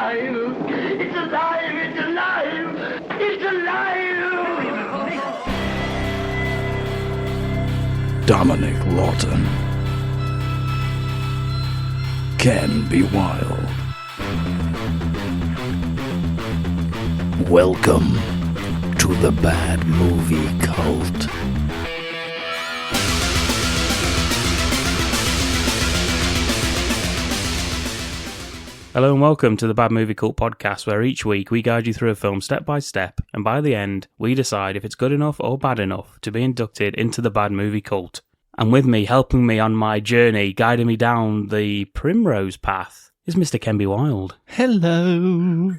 alive! It's alive! It's alive! It's alive! Dominic Lawton can be wild. Welcome to the Bad Movie Cult. Hello and welcome to the Bad Movie Cult podcast, where each week we guide you through a film step by step, and by the end, we decide if it's good enough or bad enough to be inducted into the Bad Movie Cult. And with me, helping me on my journey, guiding me down the primrose path, is Mr. Kenby Wild. Hello.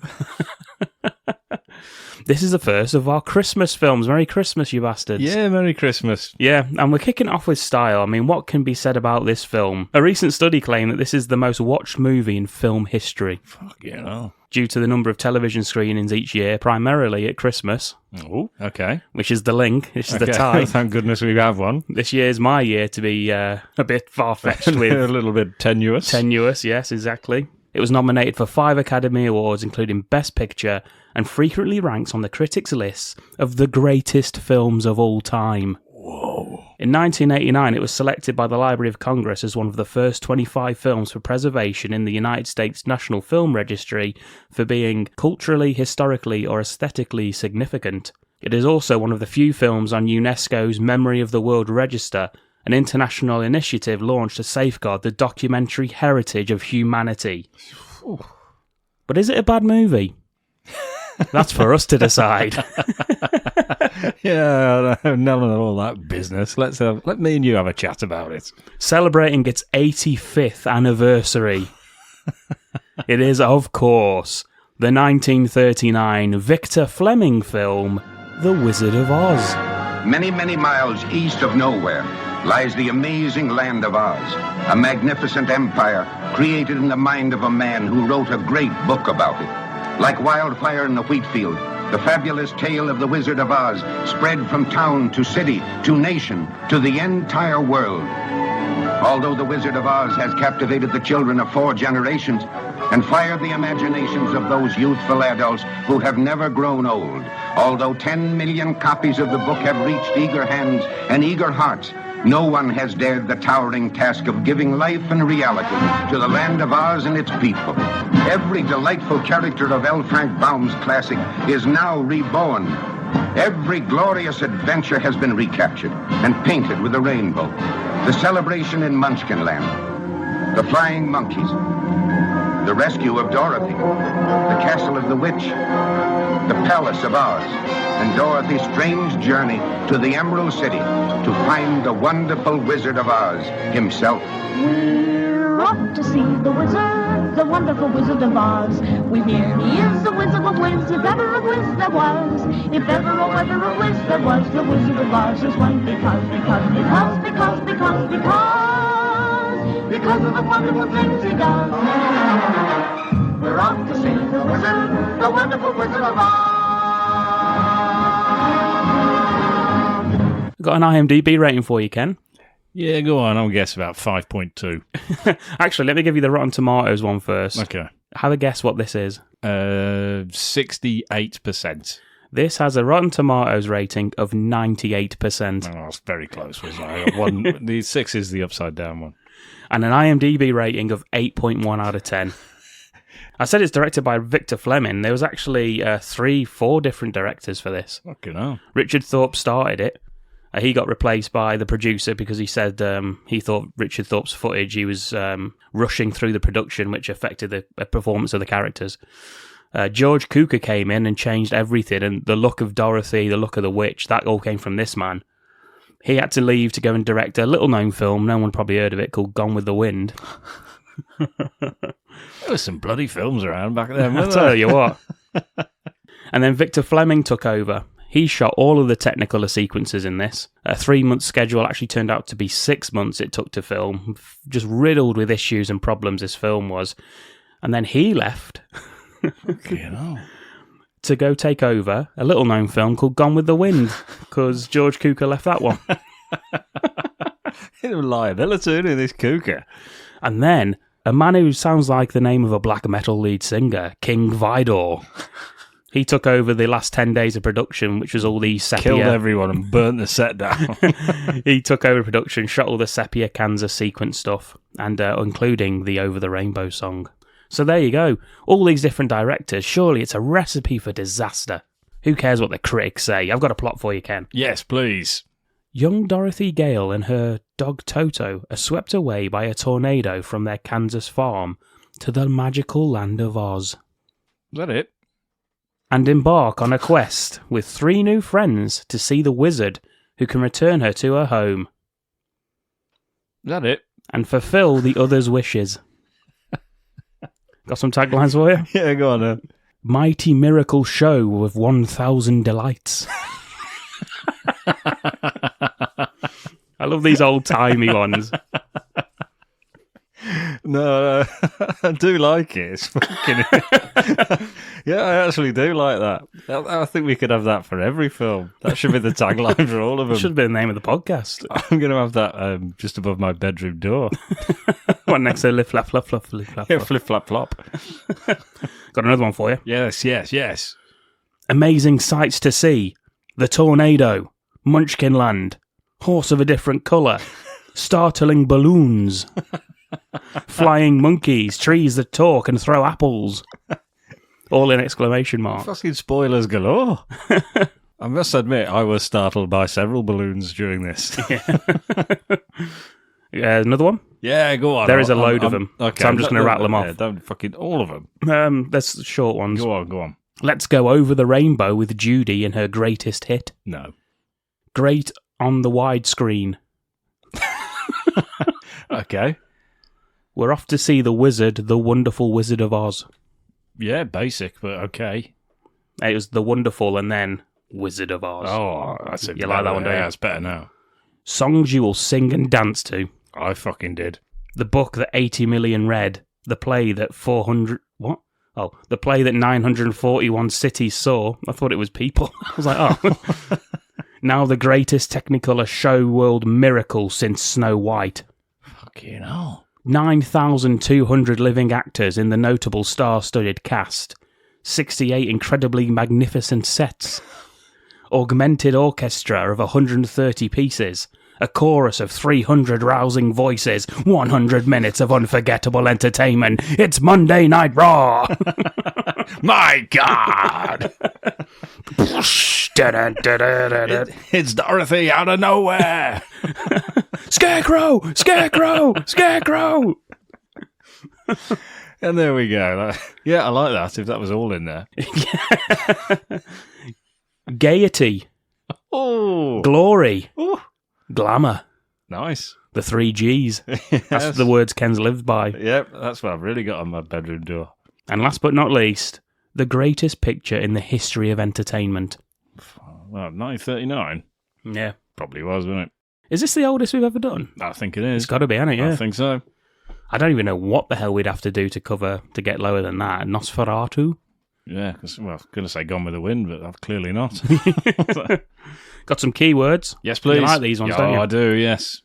This is the first of our Christmas films. Merry Christmas, you bastards. Yeah, Merry Christmas. Yeah, and we're kicking off with style. I mean, what can be said about this film? A recent study claimed that this is the most watched movie in film history. Fuck yeah. No. Due to the number of television screenings each year, primarily at Christmas. Oh, okay. Which is the link, which is the tie. Thank goodness we have one. This year's my year to be a bit far-fetched with... A little bit tenuous. Tenuous, yes, exactly. It was nominated for 5 Academy Awards, including Best Picture, and frequently ranks on the critics' lists of the greatest films of all time. Whoa. In 1989, it was selected by the Library of Congress as one of the first 25 films for preservation in the United States National Film Registry for being culturally, historically, or aesthetically significant. It is also one of the few films on UNESCO's Memory of the World Register, an international initiative launched to safeguard the documentary heritage of humanity. But is it a bad movie? That's for us to decide. Yeah, none of all that business. Let me and you have a chat about it. Celebrating its 85th anniversary. It is, of course, the 1939 Victor Fleming film, The Wizard of Oz. Many, many miles east of nowhere lies the amazing land of Oz, a magnificent empire created in the mind of a man who wrote a great book about it. Like wildfire in the wheat field, the fabulous tale of the Wizard of Oz spread from town to city, to nation, to the entire world. Although the Wizard of Oz has captivated the children of 4 generations and fired the imaginations of those youthful adults who have never grown old, although 10 million copies of the book have reached eager hands and eager hearts, no one has dared the towering task of giving life and reality to the land of Oz and its people. Every delightful character of L. Frank Baum's classic is now reborn. Every glorious adventure has been recaptured and painted with a rainbow. The celebration in Munchkinland, the flying monkeys, the rescue of Dorothy, the castle of the witch, the palace of Oz, and Dorothy's strange journey to the Emerald City to find the wonderful Wizard of Oz himself. We're off to see the wizard, the wonderful Wizard of Oz. We hear he is the Wizard of Wiz, if ever a Wiz there was. If ever or ever a Wiz there was, the Wizard of Oz is one because of the wonderful things he does. We're off to see the wizard, the wonderful Wizard of Oz. Got an IMDb rating for you, Ken. Yeah, go on. I'll guess about 5.2. Actually, let me give you the Rotten Tomatoes one first. Okay. Have a guess what this is. 68%. This has a Rotten Tomatoes rating of 98%. Oh, it's very close. Wasn't it? The 6 is the upside down one. And an IMDb rating of 8.1 out of 10. I said it's directed by Victor Fleming. There was actually 4 different directors for this. Fucking hell. Richard Thorpe started it. He got replaced by the producer because he said he thought Richard Thorpe's footage, he was rushing through the production, which affected the performance of the characters. George Cukor came in and changed everything, and the look of Dorothy, the look of the witch, that all came from this man. He had to leave to go and direct a little-known film, no one probably heard of it, called Gone with the Wind. There were some bloody films around back then, I'll tell you what. And then Victor Fleming took over. He shot all of the Technicolor sequences in this. A 3-month schedule actually turned out to be 6 months it took to film. Just riddled with issues and problems this film was. And then he left to go take over a little-known film called Gone with the Wind, because George Cukor left that one. Liability in this Cukor. And then A man who sounds like the name of a black metal lead singer, King Vidor. He took over the last 10 days of production, which was all the sepia. Killed everyone and burnt the set down. He took over production, shot all the sepia Kansas sequence stuff, and including the Over the Rainbow song. So there you go. All these different directors. Surely it's a recipe for disaster. Who cares what the critics say? I've got a plot for you, Ken. Yes, please. Young Dorothy Gale and her dog Toto are swept away by a tornado from their Kansas farm to the magical land of Oz. Is that it? And embark on a quest with 3 new friends to see the wizard who can return her to her home. Is that it? And fulfill the others' wishes. Got some taglines for you? Yeah, go on then. Mighty miracle show of 1,000 delights. I love these old-timey ones. No, I do like it. It's fucking... Yeah, I actually do like that. I think we could have that for every film. That should be the tagline for all of them. Should have been the name of the podcast. I'm going to have that just above my bedroom door. One next to lift, flap, flop, flop, flip, flap, Yeah, flop. flip, flap, flop. Got another one for you. Yes. Amazing sights to see. The tornado. Munchkin Land. Horse of a different colour. Startling balloons. Flying monkeys. Trees that talk and throw apples. All in exclamation marks. Fucking spoilers galore. I must admit, I was startled by several balloons during this. Another one? Yeah, go on. There is a load of them. Okay, So I'm just going to rattle them off. Yeah, don't fucking all of them. There's short ones. Go on. Let's go over the rainbow with Judy in her greatest hit. No. Great on the widescreen. Okay. We're off to see the wizard, the wonderful Wizard of Oz. Yeah, basic, but okay. It was the wonderful and then Wizard of Oz. Oh, that's it. You like that one, don't you? Yeah, it's better now. Songs you will sing and dance to. I fucking did. The book that 80 million read. The play that 400... What? Oh, the play that 941 cities saw. I thought it was people. I was like, oh. Now the greatest Technicolor show world miracle since Snow White. Fucking hell. 9,200 living actors in the notable star-studded cast. 68 incredibly magnificent sets. Augmented orchestra of 130 pieces. A chorus of 300 rousing voices. 100 minutes of unforgettable entertainment. It's Monday Night Raw! My God! It's Dorothy out of nowhere! Scarecrow! Scarecrow! Scarecrow! And there we go. Yeah, I like that, if that was all in there. Gaiety. Oh! Glory. Ooh. Glamour. Nice. The 3 Gs. Yes. That's the words Ken's lived by. Yep, that's what I've really got on my bedroom door. And last but not least, the greatest picture in the history of entertainment. Well, 1939? Yeah. Probably was, wasn't it? Is this the oldest we've ever done? I think it is. It's got to be, hasn't it? Yeah. I think so. I don't even know what the hell we'd have to do to get lower than that. Nosferatu? Yeah, because, well, I was going to say Gone with the Wind, but I've clearly not. Got some keywords. Yes, please. You like these ones, don't you? I do, yes.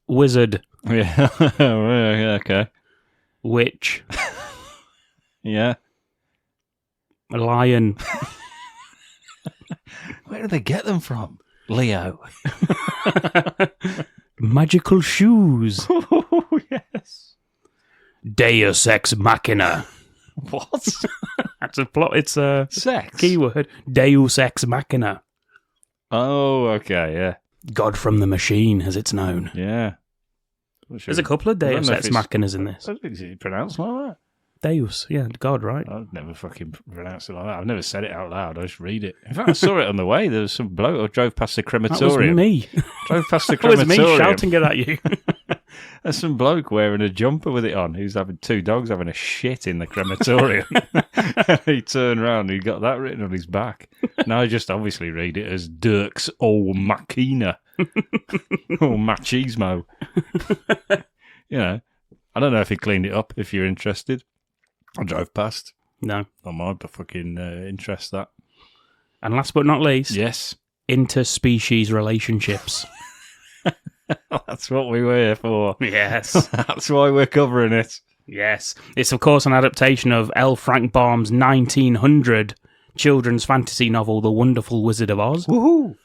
Wizard. Yeah, yeah, okay. Witch. Yeah. Lion. Where do they get them from? Leo. Magical shoes. Oh, yes. Deus Ex Machina. What? That's a plot. It's a Sex? keyword. Deus Ex Machina. Oh, okay, yeah. God from the machine, as it's known. Yeah. There's a couple of Deus Ex Machinas in this. Is it pronounced like that? Deus, yeah, God, right? I've never fucking pronounced it like that. I've never said it out loud. I just read it. In fact, I saw it on the way. There was some bloke who drove past the That crematorium. was me. Drove past the That was me crematorium. shouting it at you. There's some bloke wearing a jumper with it on who's having 2 dogs having a shit in the crematorium. He turned around and he got that written on his back. Now I just obviously read it as Dirk's Old Machina. Or Machismo. You know, I don't know if he cleaned it up, if you're interested. I drove past. No. Not my fucking interest, that. And last but not least, Yes. interspecies relationships. That's what we were here for. Yes. That's why we're covering it. Yes. It's, of course, an adaptation of L. Frank Baum's 1900 children's fantasy novel, The Wonderful Wizard of Oz. Woohoo!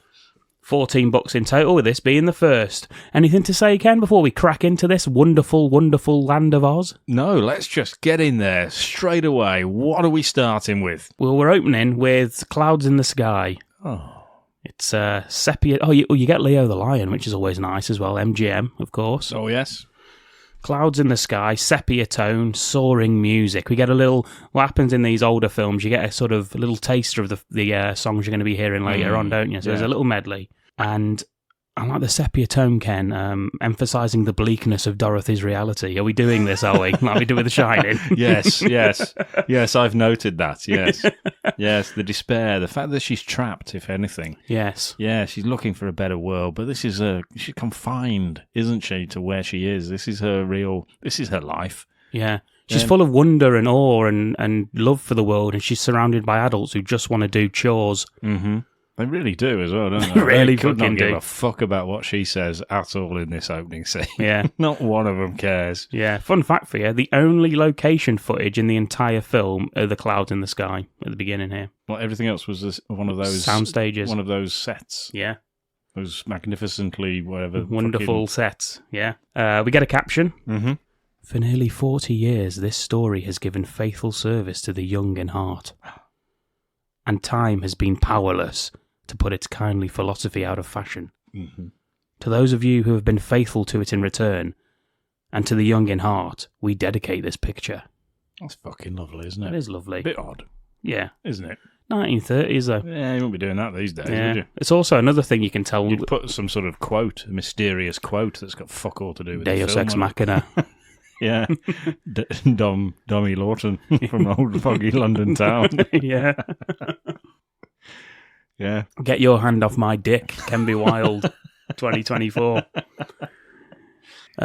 14 books in total, with this being the first. Anything to say, Ken, before we crack into this wonderful, wonderful land of Oz? No, let's just get in there straight away. What are we starting with? Well, we're opening with Clouds in the Sky. Oh. It's sepia... Oh, you get Leo the Lion, which is always nice as well. MGM, of course. Oh, yes. Clouds in the Sky, sepia tone, soaring music. We get a little... What happens in these older films, you get a sort of little taster of the songs you're going to be hearing later on, don't you? So there's a little medley. And I like the sepia tone, Ken, emphasising the bleakness of Dorothy's reality. Are we doing this, are we? Like we do with The Shining? Yes. Yes, I've noted that, yes. Yes, the despair, the fact that she's trapped, if anything. Yes. Yeah, she's looking for a better world, but she's confined, isn't she, to where she is. This is her life. Yeah. She's full of wonder and awe and love for the world, and she's surrounded by adults who just want to do chores. Mm-hmm. They really do as well, don't they? Really they could fucking not give do. a fuck about what she says at all in this opening scene. Yeah. Not one of them cares. Yeah. Fun fact for you, the only location footage in the entire film are the clouds in the sky at the beginning here. Well, everything else was one of those... Sound stages. One of those sets. Yeah. Those magnificently, whatever... Wonderful sets, yeah. We get a caption. Mm-hmm. For nearly 40 years, this story has given faithful service to the young in heart. And time has been powerless to put its kindly philosophy out of fashion. Mm-hmm. To those of you who have been faithful to it in return, and to the young in heart, we dedicate this picture. That's fucking lovely, isn't it? It is lovely. A bit odd, Yeah. isn't it? 1930s, though. Yeah, you won't be doing that these days, Yeah. would you? It's also another thing you can tell. You'd put some sort of quote, a mysterious quote that's got fuck all to do with Deus the film. Ex Machina. Yeah. Dominic Lawton from old foggy London town. Yeah. Yeah. Get your hand off my dick, Ken B. Wild, 2024.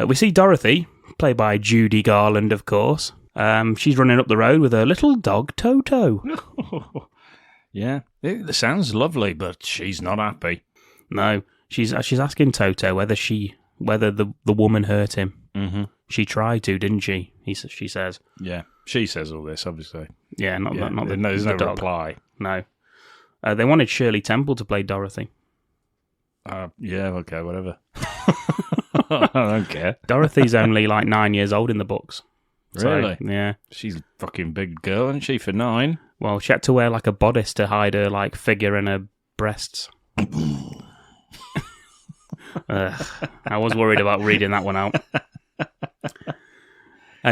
We see Dorothy, played by Judy Garland, of course. She's running up the road with her little dog, Toto. Yeah. It sounds lovely, but she's not happy. No, she's asking Toto whether the woman hurt him. Mm-hmm. She tried to, didn't she? She says. Yeah. She says all this, obviously. Yeah, not there's no dog. reply. No. They wanted Shirley Temple to play Dorothy. Yeah, okay, whatever. I don't care. Dorothy's only like 9 years old in the books. Really? So, yeah. She's a fucking big girl, isn't she, for 9? Well, she had to wear like a bodice to hide her like figure and her breasts. I was worried about reading that one out.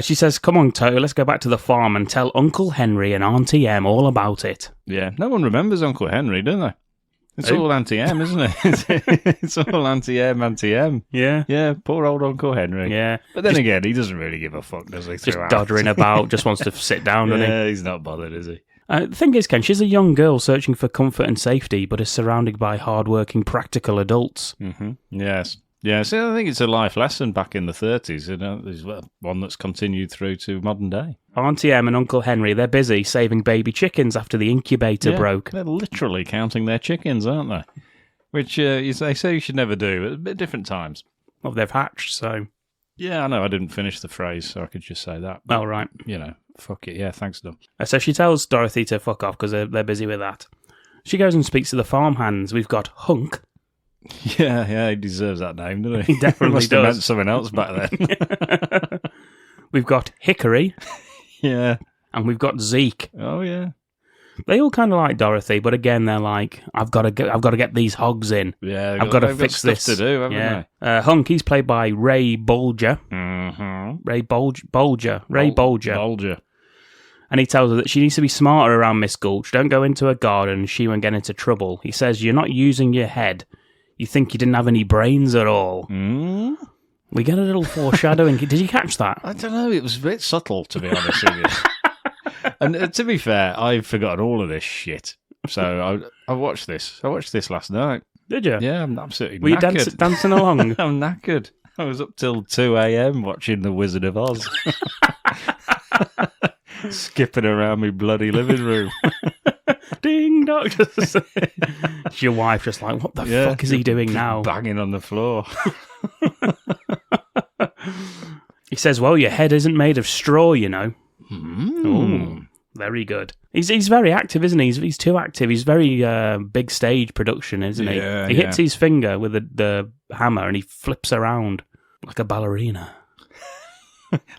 She says, come on, Toto, let's go back to the farm and tell Uncle Henry and Auntie Em all about it. Yeah, no one remembers Uncle Henry, do they? It's all Auntie Em, isn't it? It's all Auntie Em. Yeah. Yeah, poor old Uncle Henry. Yeah. But then again, he doesn't really give a fuck, does he? Just doddering about, just wants to sit down, doesn't he? Yeah, he's not bothered, is he? The thing is, Ken, she's a young girl searching for comfort and safety, but is surrounded by hard-working, practical adults. Mm-hmm. Yes. Yeah, so I think it's a life lesson back in the 30s, you know, there's one that's continued through to modern day. Auntie Em and Uncle Henry, they're busy saving baby chickens after the incubator broke. They're literally counting their chickens, aren't they? Which they say you should never do at different times. Well, they've hatched, so... Yeah, I know, I didn't finish the phrase, so I could just say that. Oh, right. You know, fuck it, yeah, thanks, Dom. So she tells Dorothy to fuck off because they're busy with that. She goes and speaks to the farmhands. We've got Hunk. Yeah, he deserves that name, doesn't he? He definitely Must does. have meant something else back then. We've got Hickory. Yeah. And we've got Zeke. Oh, yeah. They all kind of like Dorothy, but again, they're like, I've got to get these hogs in. Yeah, I've got to fix stuff this. to do, haven't they? Hunk, he's played by Ray Bolger. Mm-hmm. Ray Bolger. Bolger. And he tells her that she needs to be smarter around Miss Gulch. Don't go into her garden and she won't get into trouble. He says, you're not using your head. You think you didn't have any brains at all. Mm? We get a little foreshadowing. Did you catch that? I don't know. It was a bit subtle, to be honest with you. And to be fair, I've forgotten all of this shit. So I watched this. I watched this last night. Did you? Yeah, I'm absolutely Were you knackered. dancing along? I'm knackered. I was up till 2 a.m. watching The Wizard of Oz. Skipping around my bloody living room. Ding dong. It's your wife just like, what the fuck is he doing now? Banging on the floor. He says, well, your head isn't made of straw, you know. Mm. Ooh, very good. He's very active, isn't he? He's too active. He's very big stage production, isn't he? Yeah, He hits his finger with the hammer and he flips around like a ballerina.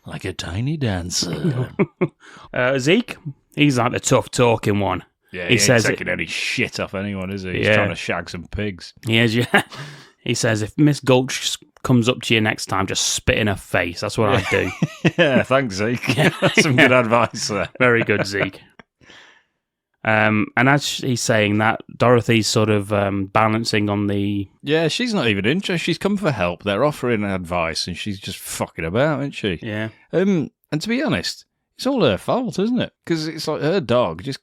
Like a tiny dancer. Zeke, he's like the tough talking one. Yeah, he says taking any shit off anyone, is he? He's Yeah. trying to shag some pigs. He is, yeah. He says, if Miss Gulch comes up to you next time, just spit in her face. That's what I'd do. Yeah, thanks, Zeke. That's some good advice there. Very good, Zeke. And as he's saying that, Dorothy's sort of balancing on the... Yeah, she's not even interested. She's come for help. They're offering advice, and she's just fucking about, isn't she? Yeah. And to be honest, it's all her fault, isn't it? Because it's like her dog. Just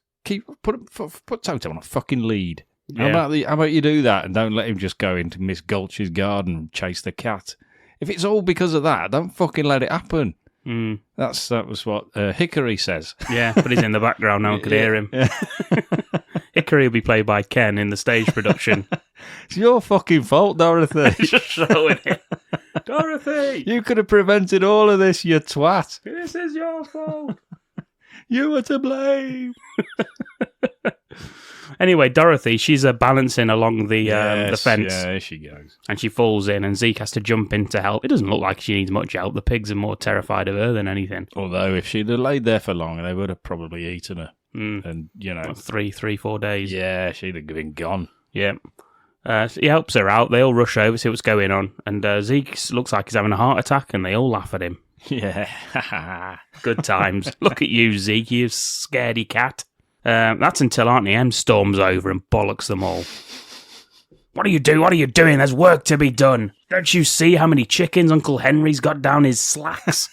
put Toto on a fucking lead. Yeah. How about you do that and don't let him just go into Miss Gulch's garden and chase the cat? If it's all because of that, don't fucking let it happen. Mm. That was what Hickory says. Yeah, but he's in the background now. I could hear him. Yeah. Hickory will be played by Ken in the stage production. It's your fucking fault, Dorothy. Just showing it. Dorothy! You could have prevented all of this, you twat. This is your fault. You were to blame. Anyway, Dorothy, she's balancing along the fence. Yeah, there she goes. And she falls in, and Zeke has to jump in to help. It doesn't look like she needs much help. The pigs are more terrified of her than anything. Although, if she'd have laid there for long, they would have probably eaten her. Mm. And, you know. 4 days. Yeah, she'd have been gone. Yeah. So he helps her out. They all rush over, see what's going on. And Zeke looks like he's having a heart attack, and they all laugh at him. Yeah. Good times. Look at you, Zeke, you scaredy cat. That's until Auntie M storms over and bollocks them all. What are you doing? What are you doing? There's work to be done. Don't you see how many chickens Uncle Henry's got down his slacks?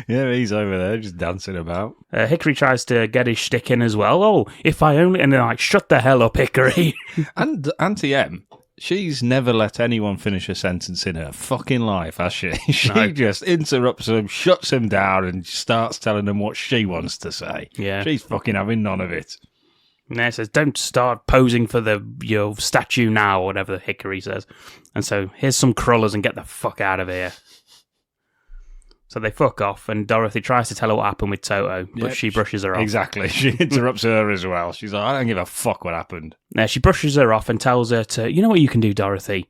Yeah, he's over there just dancing about. Hickory tries to get his shtick in as well. Oh, if I only... And they're like, shut the hell up, Hickory. And Auntie M, she's never let anyone finish a sentence in her fucking life, has she? She just interrupts them, shuts them down, and starts telling them what she wants to say. Yeah. She's fucking having none of it. And it says, don't start posing for your statue now, or whatever Hickory says. And so, here's some crullers and get the fuck out of here. So they fuck off, and Dorothy tries to tell her what happened with Toto, but she brushes her off. Exactly. She interrupts her as well. She's like, I don't give a fuck what happened. Now, she brushes her off and tells her to, you know what you can do, Dorothy?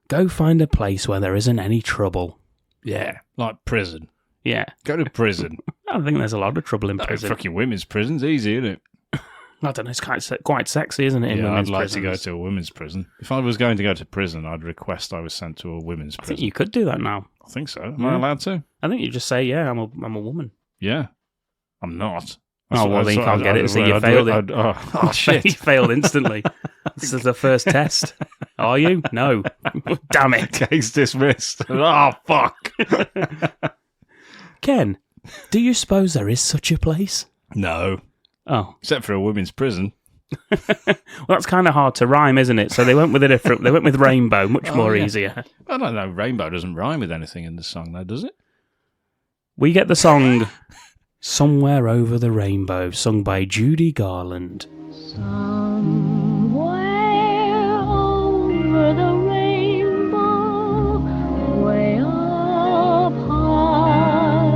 Go find a place where there isn't any trouble. Yeah, like prison. Yeah. Go to prison. I don't think there's a lot of trouble in prison. Fucking women's prison's easy, isn't it? I don't know, it's quite sexy, isn't it, in Yeah, I'd women's like prisons? to go to a women's prison. If I was going to go to prison, I'd request I was sent to a women's I prison. think you could do that now. I think so. Am I allowed to? I think you just say, yeah, I'm a woman. Yeah. I'm not. Oh, well, then you can't get it, so you failed it. Oh, shit. You failed instantly. This is the first test. Are you? No. Damn it. Case dismissed. Oh, fuck. Ken, do you suppose there is such a place? No. Oh. Except for a women's prison. Well, that's kind of hard to rhyme, isn't it? So they went with a different. They went with rainbow, much more easier. I don't know. Rainbow doesn't rhyme with anything in the song, though, does it? We get the song "Somewhere Over the Rainbow," sung by Judy Garland. Somewhere over the rainbow, way up high,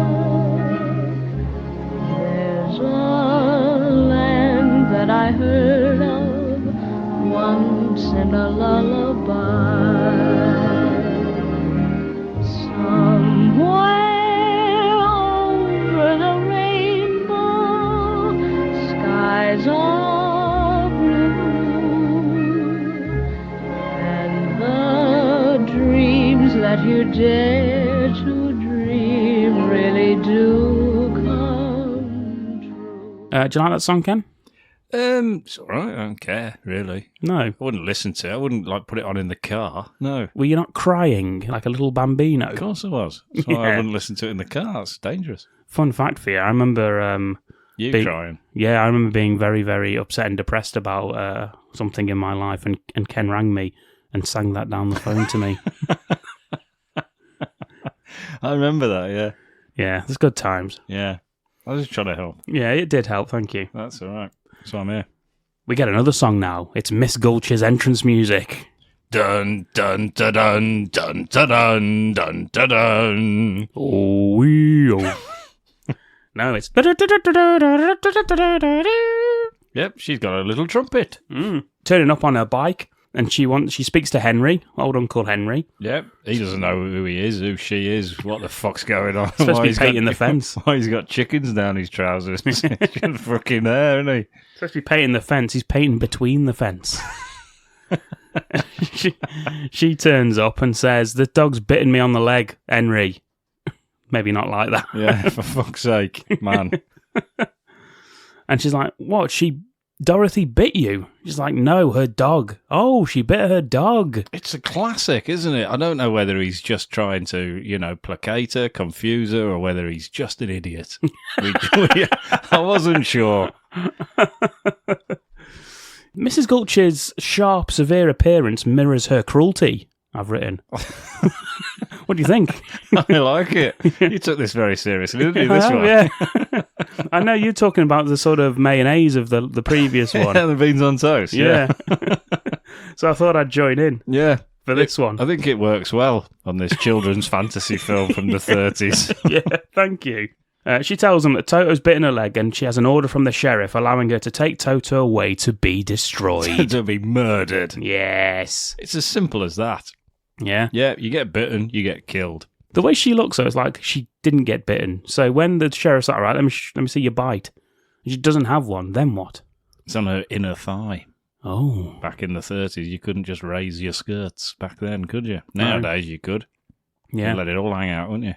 there's a land that I heard of once in a lullaby. Somewhere over the rainbow, skies are blue, and the dreams that you dare to dream really do come true. Do you like that song, Ken? It's all right. I don't care, really. No. I wouldn't listen to it. I wouldn't, put it on in the car. No. Were you not crying like a little bambino? Of course I was. That's why I wouldn't listen to it in the car. It's dangerous. Fun fact for you, I remember... Crying. Yeah, I remember being very, very upset and depressed about something in my life, and Ken rang me and sang that down the phone to me. I remember that, yeah. Yeah, it's good times. Yeah. I was just trying to help. Yeah, it did help, thank you. That's all right. So I'm here. We get another song now. It's Miss Gulch's entrance music. Dun dun dun dun dun dun dun dun dun. Oh, no, it's. Yep, she's got a little trumpet. Turning up on her bike, and she speaks to Henry, old Uncle Henry. Yep, he doesn't know who he is, who she is, what the fuck's going on. Supposed to be painting the fence. Why he's got chickens down his trousers. He's fucking there, isn't he? Supposed to be painting the fence. He's painting between the fence. she turns up and says, "The dog's bitten me on the leg, Henry." Maybe not like that. Yeah, for fuck's sake, man. And she's like, "What? Dorothy bit you?" She's like, "No, her dog." "Oh, she bit her dog." It's a classic, isn't it? I don't know whether he's just trying to, placate her, confuse her, or whether he's just an idiot. I wasn't sure. Mrs. Gulch's sharp, severe appearance mirrors her cruelty, I've written. What do you think? I like it. You took this very seriously, didn't you, this one? Yeah. I know you're talking about the sort of mayonnaise of the previous one. Yeah, the beans on toast. Yeah. So I thought I'd join in. Yeah. For this one. I think it works well on this children's fantasy film from the 30s. Yeah, thank you. She tells them that Toto's bitten her leg and she has an order from the sheriff allowing her to take Toto away to be destroyed. To be murdered. Yes. It's as simple as that. Yeah. Yeah, you get bitten, you get killed. The way she looks, though, it's like she didn't get bitten. So when the sheriff's like, all right, let me see your bite. She doesn't have one, then what? It's on her inner thigh. Oh. Back in the 30s, you couldn't just raise your skirts back then, could you? Nowadays, you could. Yeah. You'd let it all hang out, wouldn't you?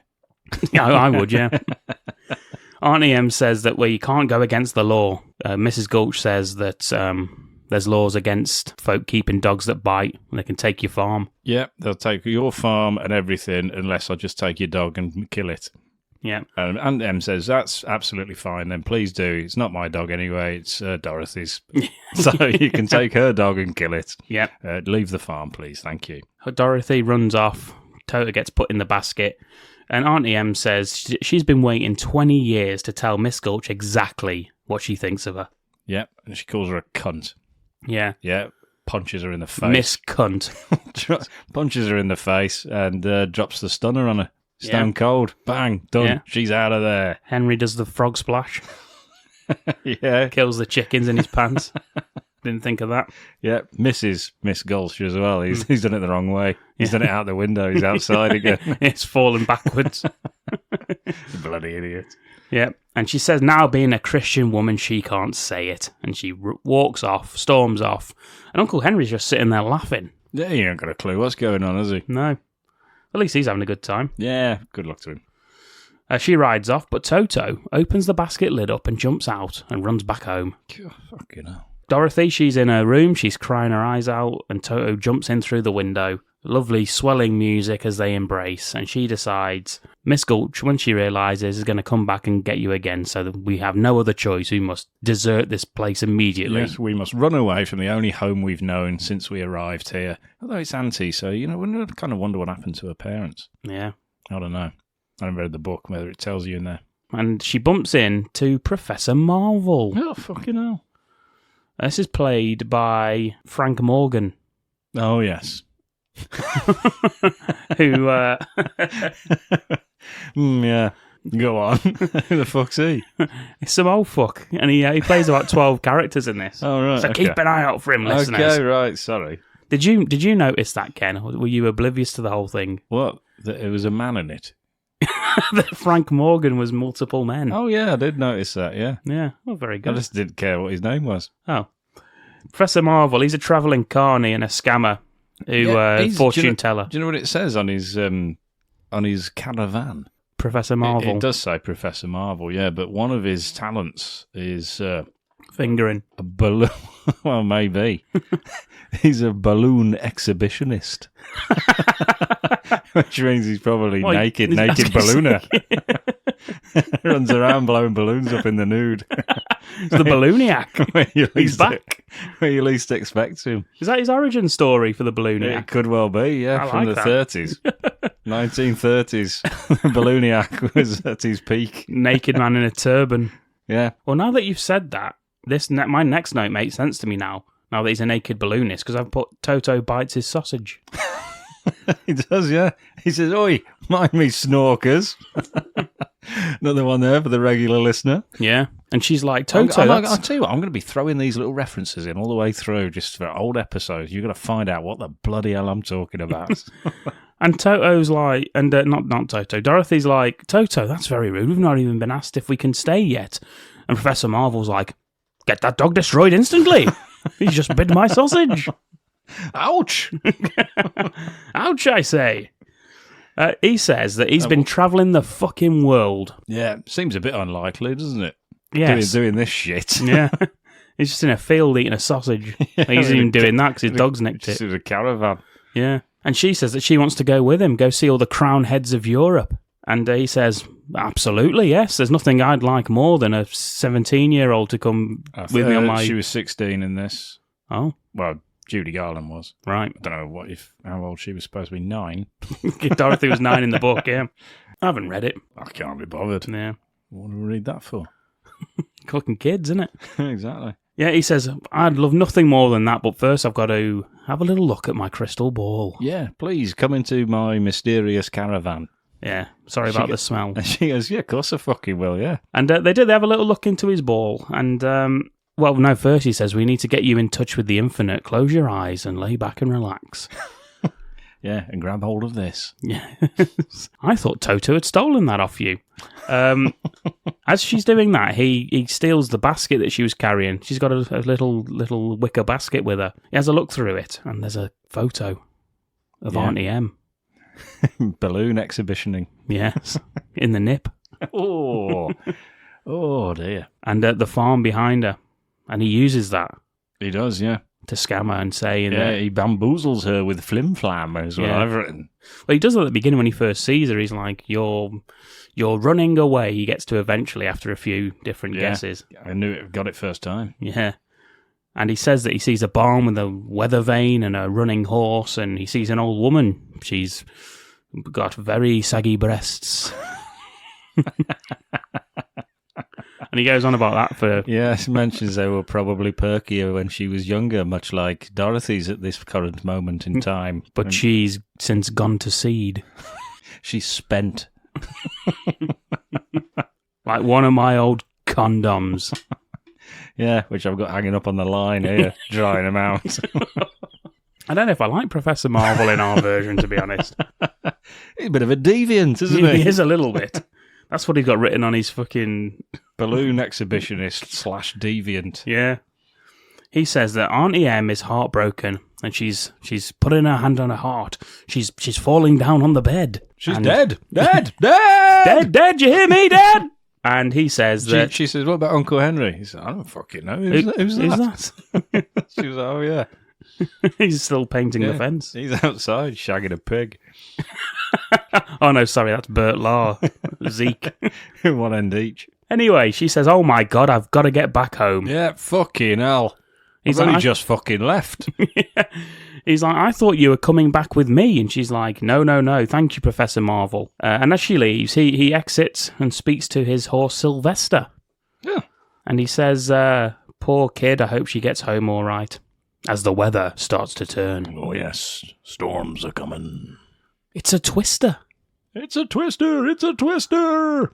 Yeah, I would, yeah. Auntie M says that you can't go against the law. Mrs. Gulch says that there's laws against folk keeping dogs that bite, and they can take your farm. Yeah, they'll take your farm and everything unless I just take your dog and kill it. Yeah. And M says, that's absolutely fine, then please do. It's not my dog anyway, it's Dorothy's. So you can take her dog and kill it. Yeah. Leave the farm, please, thank you. Dorothy runs off. Toto gets put in the basket. And Auntie M says she's been waiting 20 years to tell Miss Gulch exactly what she thinks of her. Yeah, and she calls her a cunt. Yeah. Yeah, punches her in the face. Miss Cunt. Punches her in the face and drops the stunner on her. Stone cold. Bang. Done. Yeah. She's out of there. Henry does the frog splash. Yeah. Kills the chickens in his pants. Didn't think of that. Yeah. Miss Gulch as well. He's done it the wrong way. He's done it out the window. He's outside again. It's fallen backwards. Bloody idiot. Yeah. And she says now being a Christian woman, she can't say it. And she walks off, storms off. And Uncle Henry's just sitting there laughing. Yeah, he ain't got a clue what's going on, has he? No. At least he's having a good time. Yeah, good luck to him. She rides off, but Toto opens the basket lid up and jumps out and runs back home. Oh, fucking hell. Dorothy, she's in her room, she's crying her eyes out, and Toto jumps in through the window. Lovely swelling music as they embrace, and she decides Miss Gulch, when she realises, is going to come back and get you again, so that we have no other choice. We must desert this place immediately. Yes, we must run away from the only home we've known since we arrived here. Although it's Auntie, so, we kind of wonder what happened to her parents. Yeah. I don't know. I haven't read the book, whether it tells you in there. And she bumps in to Professor Marvel. Oh, fucking hell. This is played by Frank Morgan. Oh, yes. Who, yeah. Go on. Who the fuck's he? He's some old fuck. And he plays about 12 characters in this. Oh, right. So okay. keep an eye out for him, listeners. Okay, right. Sorry. Did you notice that, Ken? Or were you oblivious to the whole thing? What? That it was a man in it? That Frank Morgan was multiple men. Oh, yeah, I did notice that, yeah. Yeah, well, very good. I just didn't care what his name was. Oh. Professor Marvel, he's a travelling carny and a scammer fortune teller. Do you know what it says on his caravan? Professor Marvel. It does say Professor Marvel, yeah, but one of his talents is... fingering. A balloon. Well, maybe. He's a balloon exhibitionist. Which means he's probably naked ballooner. Runs around blowing balloons up in the nude. He's the ballooniac. He's back. Where you least expect him. Is that his origin story for the ballooniac? It could well be, yeah, from the 30s. 1930s. The ballooniac was at his peak. Naked man in a turban. Yeah. Well, now that you've said that, my next note makes sense to me now. now that he's a naked balloonist, because I've put Toto bites his sausage. He does, yeah. He says, "Oi, mind me, snorkers." Another one there for the regular listener. Yeah. And she's like, Toto, I'll tell you what, I'm going to be throwing these little references in all the way through, just for old episodes. You're going to find out what the bloody hell I'm talking about. And Toto's like, and not Toto, Dorothy's like, Toto, that's very rude. We've not even been asked if we can stay yet. And Professor Marvel's like, get that dog destroyed instantly. He's just bit my sausage. Ouch! Ouch, I say. He says that he's been travelling the fucking world. Yeah, seems a bit unlikely, doesn't it? Yes. Doing this shit. Yeah. He's just in a field eating a sausage. He's even doing that because his dog's nicked it. Just in a caravan. Yeah. And she says that she wants to go with him, go see all the crown heads of Europe. And he says, absolutely, yes. There's nothing I'd like more than a 17-year-old to come with me on my... She was 16 in this. Oh. Well, Judy Garland was. Right. I don't know how old she was supposed to be. 9. Dorothy was 9 in the book, yeah. I haven't read it. I can't be bothered. Yeah. What do we read that for? Fucking kids, isn't it? Exactly. Yeah, he says, I'd love nothing more than that, but first I've got to have a little look at my crystal ball. Yeah, please come into my mysterious caravan. Yeah, sorry about the smell. And she goes, yeah, of course I fucking will, yeah. And they have a little look into his ball. And, well, no, first he says, we need to get you in touch with the infinite. Close your eyes and lay back and relax. Yeah, and grab hold of this. Yeah. I thought Toto had stolen that off you. As she's doing that, he steals the basket that she was carrying. She's got a little wicker basket with her. He has a look through it, and there's a photo of Auntie M. Balloon exhibitioning. Yes, in the nip. Oh dear. And at the farm behind her. And he uses that. He does, yeah. To scam her and say... he bamboozles her with flim-flam, is what I've written. Well, he does it at the beginning when he first sees her. He's like, you're running away. He gets to eventually after a few different guesses. I knew it. Got it first time. Yeah. And he says that he sees a barn with a weather vane and a running horse, and he sees an old woman. She's got very saggy breasts. And he goes on about that for... Yes, mentions they were probably perkier when she was younger, much like Dorothy's at this current moment in time. But she's since gone to seed. She's spent. Like one of my old condoms. Yeah, which I've got hanging up on the line here, drying them out. I don't know if I like Professor Marvel in our version, to be honest. He's a bit of a deviant, isn't he? He is a little bit. That's what he's got written on his fucking... Balloon exhibitionist / deviant. Yeah. He says that Auntie M is heartbroken and she's putting her hand on her heart. She's falling down on the bed. She's dead. Dead, you hear me, Dad? And he says that... She says, what about Uncle Henry? He says, I don't fucking know. Who's that? She was like, oh, yeah. He's still painting the fence. He's outside shagging a pig. Oh, no, sorry, that's Bert Lahr. Zeke. One end each. Anyway, she says, oh my God, I've got to get back home. Yeah, fucking hell. He's only just fucking left. He's like, I thought you were coming back with me. And she's like, no, thank you, Professor Marvel. And as she leaves, he exits and speaks to his horse, Sylvester. Yeah. And he says, poor kid, I hope she gets home all right. As the weather starts to turn. Oh, yes, storms are coming. It's a twister. It's a twister.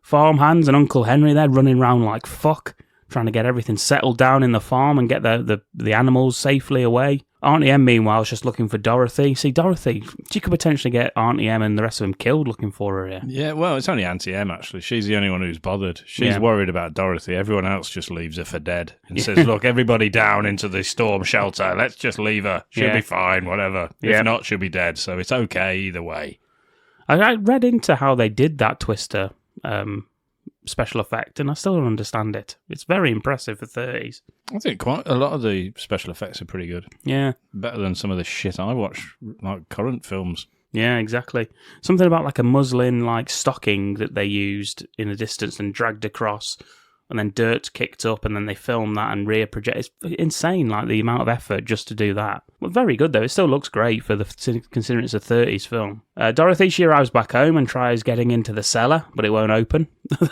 Farmhands and Uncle Henry, they're running around like fuck, trying to get everything settled down in the farm and get the animals safely away. Auntie M, meanwhile, is just looking for Dorothy. See, Dorothy, she could potentially get Auntie M and the rest of them killed looking for her here. Yeah, well, it's only Auntie M, actually. She's the only one who's bothered. She's worried about Dorothy. Everyone else just leaves her for dead and says, look, everybody down into the storm shelter. Let's just leave her. She'll be fine, whatever. If not, she'll be dead. So it's okay either way. I read into how they did that twister special effect, and I still don't understand it. It's very impressive for 30s. I think quite a lot of the special effects are pretty good. Yeah. Better than some of the shit I watch, like current films. Yeah, exactly. Something about like a muslin like stocking that they used in the distance and dragged across, and then dirt kicked up, and then they filmed that and rear project. It's insane, like the amount of effort just to do that. But very good though. It still looks great for considering it's a 30s film. Dorothy, she arrives back home and tries getting into the cellar, but it won't open.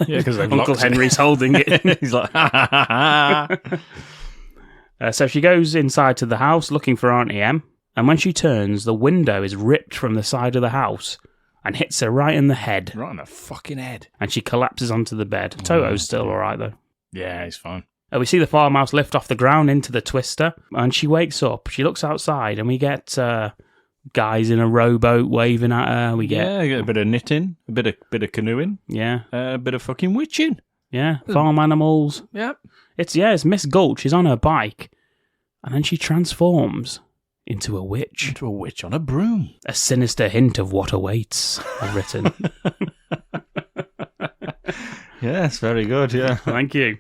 Yeah, because Uncle Henry's holding it. He's like, ha ha ha ha. So she goes inside to the house looking for Auntie Em, and when she turns, the window is ripped from the side of the house and hits her right in the head. Right in the fucking head. And she collapses onto the bed. Toto's still alright, though. Yeah, he's fine. We see the farmhouse lift off the ground into the twister, and she wakes up. She looks outside, and we get guys in a rowboat waving at her. We get a bit of knitting, a bit of canoeing, a bit of fucking witching. Yeah, farm animals. Yep. It's Miss Gulch. She's on her bike, and then she transforms into a witch. Into a witch on a broom. A sinister hint of what awaits, I've written. Yes, very good, yeah. Thank you.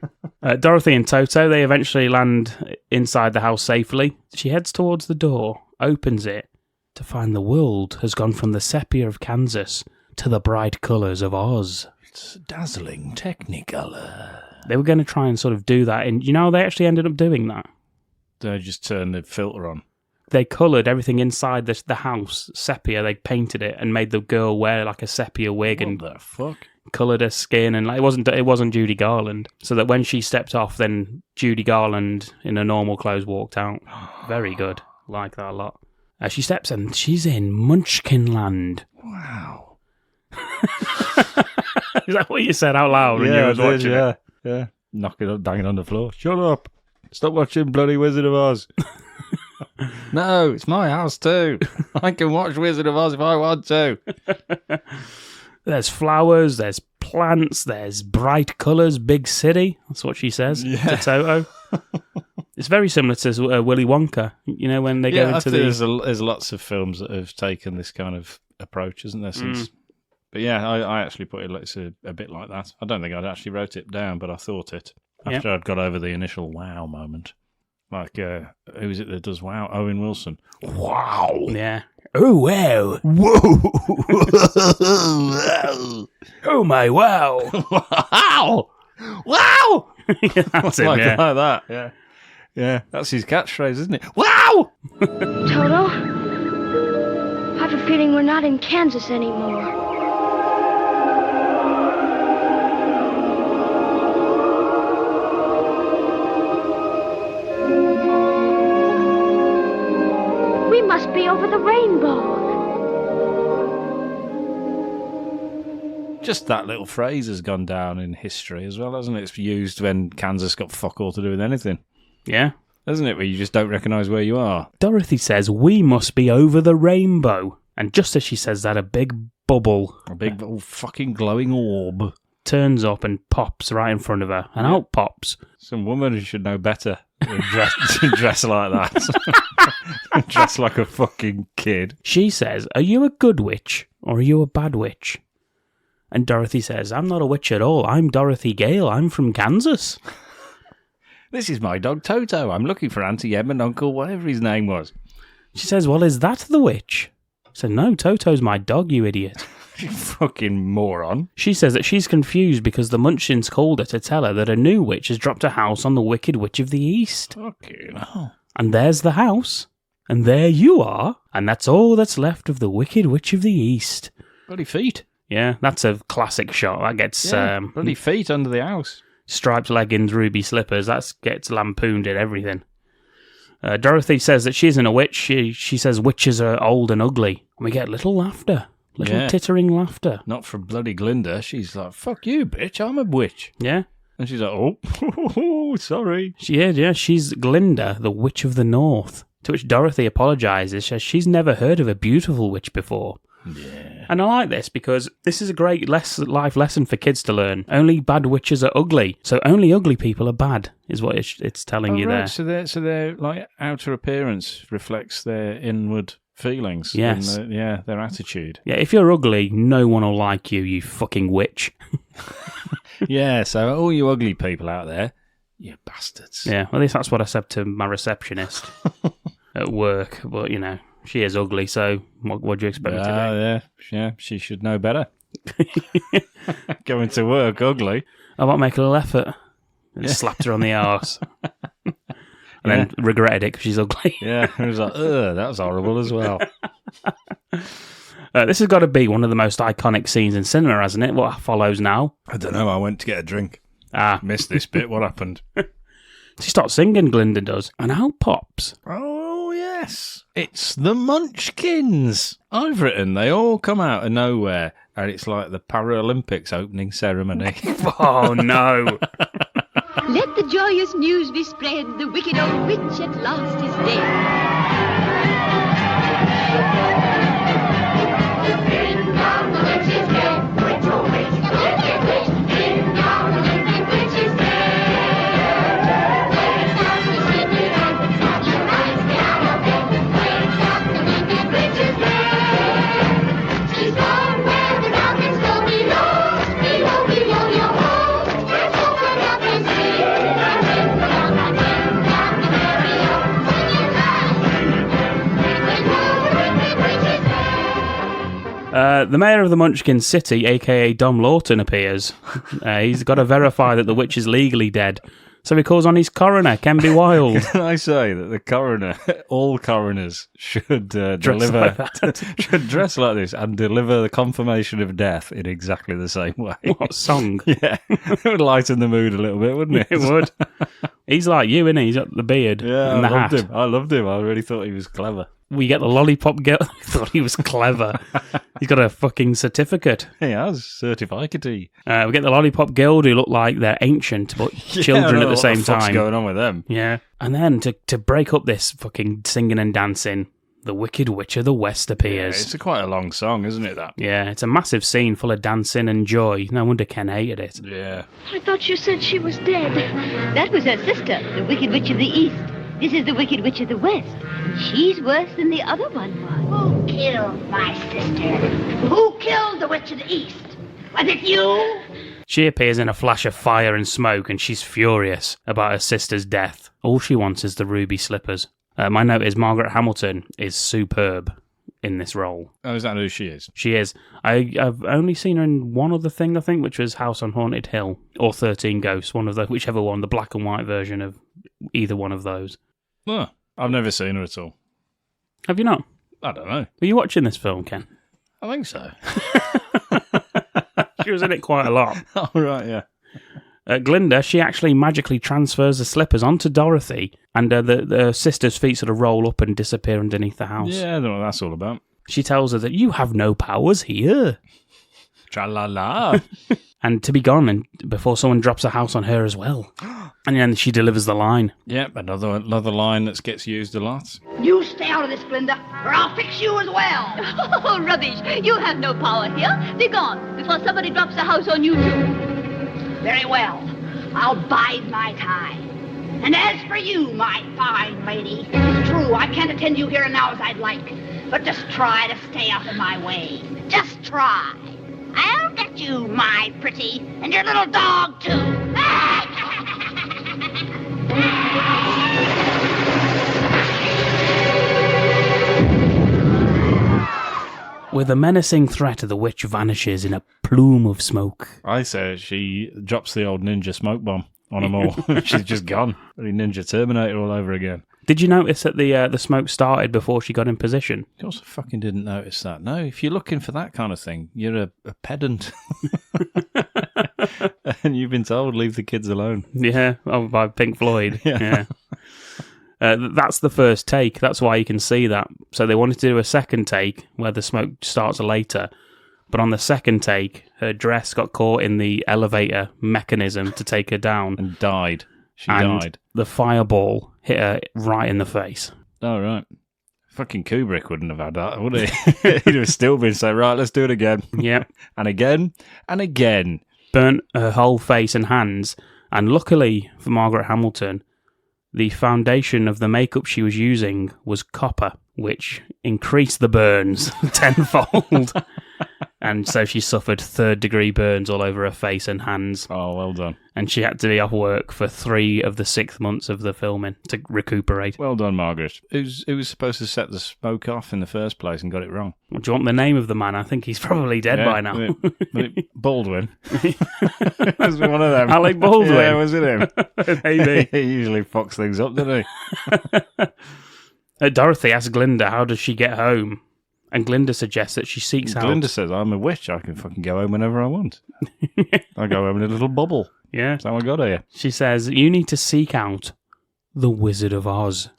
Dorothy and Toto, they eventually land inside the house safely. She heads towards the door, opens it, to find the world has gone from the sepia of Kansas to the bright colours of Oz. It's dazzling Technicolor. They were going to try and sort of do that, and they actually ended up doing that. They just turned the filter on. They coloured everything inside the house sepia. They painted it and made the girl wear like a sepia wig What and the fuck? coloured her skin, and it wasn't Judy Garland. So that when she stepped off, then Judy Garland in her normal clothes walked out. Very good, like that a lot. She steps and she's in Munchkinland. Wow. Is that what you said out loud when you was watching it? Yeah. Knocking up, banging on the floor. Shut up! Stop watching bloody Wizard of Oz. No, it's my house too. I can watch Wizard of Oz if I want to. There's flowers, there's plants, there's bright colours, big city. That's what she says to Toto. It's very similar to Willy Wonka, when they go into there's lots of films that have taken this kind of approach, isn't there, since... But yeah, I actually put it a bit like that. I don't think I'd actually wrote it down, but I thought it after I'd got over the initial wow moment. Like, who is it that does wow? Owen Wilson. Wow. Yeah. Oh, wow. Whoa. Oh, my wow. Wow. Wow. That's him, like yeah. that, yeah. That's his catchphrase, isn't it? Wow. Toto, I have a feeling we're not in Kansas anymore. We must be over the rainbow. Just that little phrase has gone down in history as well, hasn't it? It's used when Kansas got fuck all to do with anything. Yeah. Isn't it? Where you just don't recognise where you are. Dorothy says, we must be over the rainbow. And just as she says that, a big bubble. A big fucking glowing orb. Turns up and pops right in front of her. And out pops. Some woman who should know better than dress like that. Dress like a fucking kid. She says, are you a good witch or are you a bad witch? And Dorothy says, I'm not a witch at all. I'm Dorothy Gale. I'm from Kansas. This is my dog Toto. I'm looking for Auntie Em and Uncle whatever his name was. She says, well, is that the witch? I said, no, Toto's my dog, you idiot. You fucking moron. She says that she's confused because the Munchkins called her to tell her that a new witch has dropped a house on the Wicked Witch of the East. Fucking hell. And there's the house. And there you are. And that's all that's left of the Wicked Witch of the East. Bloody feet. Yeah, that's a classic shot. That gets... bloody feet under the house. Striped leggings, ruby slippers. That gets lampooned in everything. Dorothy says that she isn't a witch. She says witches are old and ugly. And we get little laughter. Little tittering laughter. Not from bloody Glinda. She's like, fuck you, bitch. I'm a witch. Yeah. And she's like, oh, sorry. She is, yeah. She's Glinda, the Witch of the North. To which Dorothy apologises. Says she's never heard of a beautiful witch before. Yeah. And I like this because this is a great life lesson for kids to learn. Only bad witches are ugly, so only ugly people are bad, is what it's telling you right. there. So their like outer appearance reflects their inward feelings. Yes. And their attitude. Yeah, if you're ugly, no one will like you, you fucking witch. Yeah, so all you ugly people out there, you bastards. Yeah, well, at least that's what I said to my receptionist at work, but, she is ugly, so what do you expect me to do? Yeah, she should know better. Going to work ugly. I won't make a little effort. And slapped her on the arse. And then regretted it because she's ugly. Yeah, it was like, that was horrible as well. This has got to be one of the most iconic scenes in cinema, hasn't it? What follows now? I don't know, I went to get a drink. Ah. Missed this bit, what happened? She starts singing, Glinda does, and out pops. Oh, yes. It's the Munchkins. I've written they all come out of nowhere, and it's like the Paralympics opening ceremony. Oh, no. Let the joyous news be spread, the wicked old witch at last is dead. Ding dong, the witch is dead. Witch, oh witch, the wicked witch. Ding dong, the wicked witch is dead. Wakes up the sleepy head, you rise me out of bed. Wakes up, the wicked witch is dead. She's gone where the mountains go below, below, below your home. Just open up and see. Ding dong, the merry-o, singing high. Wicked witch, the wicked witch is dead. The mayor of the Munchkin City, a.k.a. Dom Lawton, appears. He's got to verify that the witch is legally dead. So he calls on his coroner, Kenby Wild. Can I say that the coroner, all coroners should Dress like that. should dress like this and deliver the confirmation of death in exactly the same way. What song? Yeah, it would lighten the mood a little bit, wouldn't it? It would. He's like you, isn't he? He's got the beard Yeah, and the I loved hat. him. I loved him. I really thought he was clever. We get the lollipop girl. I thought he was clever. He's got a fucking certificate. He has certificate. We get the lollipop guild who look like they're ancient but children at the same What's time. going on with them? Yeah. And then to break up this fucking singing and dancing, the Wicked Witch of the West Yeah, appears. it's quite a long song, isn't it? That. Yeah, it's a massive scene full of dancing and joy. No wonder Ken hated it. Yeah. I thought you said she was dead. That was her sister, the Wicked Witch of the East. This is the Wicked Witch of the West. She's worse than the other one was. Who killed my sister? Who killed the witch of the East? Was it you? She appears in a flash of fire and smoke, and she's furious about her sister's death. All she wants is the ruby slippers. My note is Margaret Hamilton is superb in this role. Oh, is that who she is? She is. I've only seen her in one other thing, I think, which was House on Haunted Hill or 13 Ghosts, one of the whichever one, the black and white version of either one of those. Oh, I've never seen her at all. Have you not? I don't know. Were you watching this film, Ken? I think so. She was in it quite a lot. Oh, right, yeah. Glinda, she actually magically transfers the slippers onto Dorothy, and the sister's feet sort of roll up and disappear underneath the house. Yeah, I don't know what that's all about. She tells her that you have no powers here, Tra-la-la. and to be gone, and before someone drops a house on her as well. And then she delivers the line. Yep, another line that gets used a lot. You stay out of this, Glinda, or I'll fix you as well. Oh, rubbish. You have no power here. Be gone before somebody drops a house on you, too. Very well. I'll bide my time. And as for you, my fine lady, it's true, I can't attend you here and now as I'd like. But just try to stay out of my way. Just try. I'll get you, my pretty, and your little dog, too. With a menacing threat, the witch vanishes in a plume of smoke. I say she drops the old ninja smoke bomb on them all. She's just gone. Really Ninja Terminator all over again. Did you notice that the smoke started before she got in position? Of course, I fucking didn't notice that. No, if you're looking for that kind of thing, you're a pedant. And you've been told, leave the kids alone. Yeah, by Pink Floyd. Yeah. That's the first take. That's why you can see that. So they wanted to do a second take where the smoke starts later. But on the second take, her dress got caught in the elevator mechanism to take her down. And died. She and died. The fireball hit her right in the face. Oh, right. Fucking Kubrick wouldn't have had that, would he? He'd have still been saying, right, let's do it again. Yeah. And again, and again. Burnt her whole face and hands. And luckily for Margaret Hamilton, the foundation of the makeup she was using was copper, which increased the burns tenfold. And so she suffered third-degree burns all over her face and hands. Oh, well done. And she had to be off work for 3 of the 6 months of the filming to recuperate. Well done, Margaret. Who was supposed to set the smoke off in the first place and got it wrong? Do you want the name of the man? I think he's probably dead by now. Baldwin. Must be one of them. Alec Baldwin. Yeah, was it him? Maybe. He usually fucks things up, doesn't he? Dorothy asks Glinda, how does she get home? And Glinda suggests that she seeks out... Glinda says, I'm a witch. I can fucking go home whenever I want. I go home in a little bubble. Yeah. That's how I got here. She says, you need to seek out the Wizard of Oz.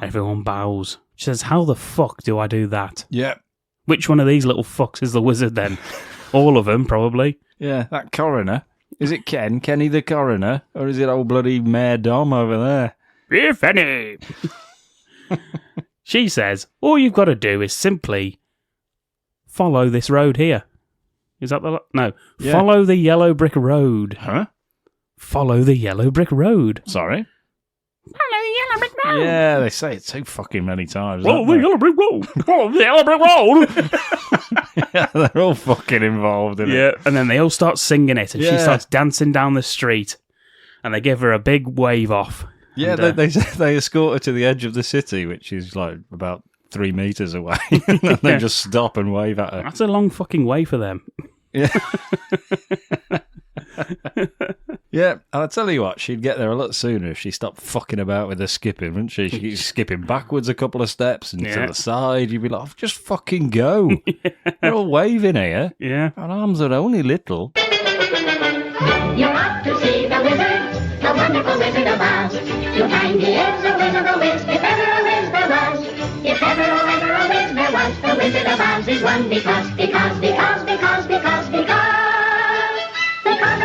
Everyone bows. She says, how the fuck do I do that? Yeah. Which one of these little fucks is the wizard then? All of them, probably. Yeah, that coroner. Is it Kenny the coroner? Or is it old bloody Mayor Dom over there? If any. She says, all you've got to do is simply follow this road here. Is that the... No. Yeah. Follow the yellow brick road. Huh? Follow the yellow brick road. Sorry? Follow the yellow brick road. Yeah, they say it too fucking many times. Follow don't the they? yellow brick road. Follow the yellow brick road. Yeah, they're all fucking involved in Yeah, it. and then they all start singing it, and she Yeah. starts dancing down the street, and they give her a big wave off. Yeah, And, they escort her to the edge of the city, which is like about 3 meters away. And they Yeah. just stop and wave at her. That's a long fucking way for them. Yeah. Yeah, and I'll tell you what, she'd get there a lot sooner if she stopped fucking about with her skipping, wouldn't she? She'd keep skipping backwards a couple of steps and Yeah. to the side. You'd be like, oh, just fucking go. They're all waving here. Yeah. Our arms are only little. You're off to see the wizard, the wonderful Wizard of Oz. You'll find he is a Wizard of Wiz, if ever a Wiz there was. If ever a Wiz there was, the Wizard of Oz is one because of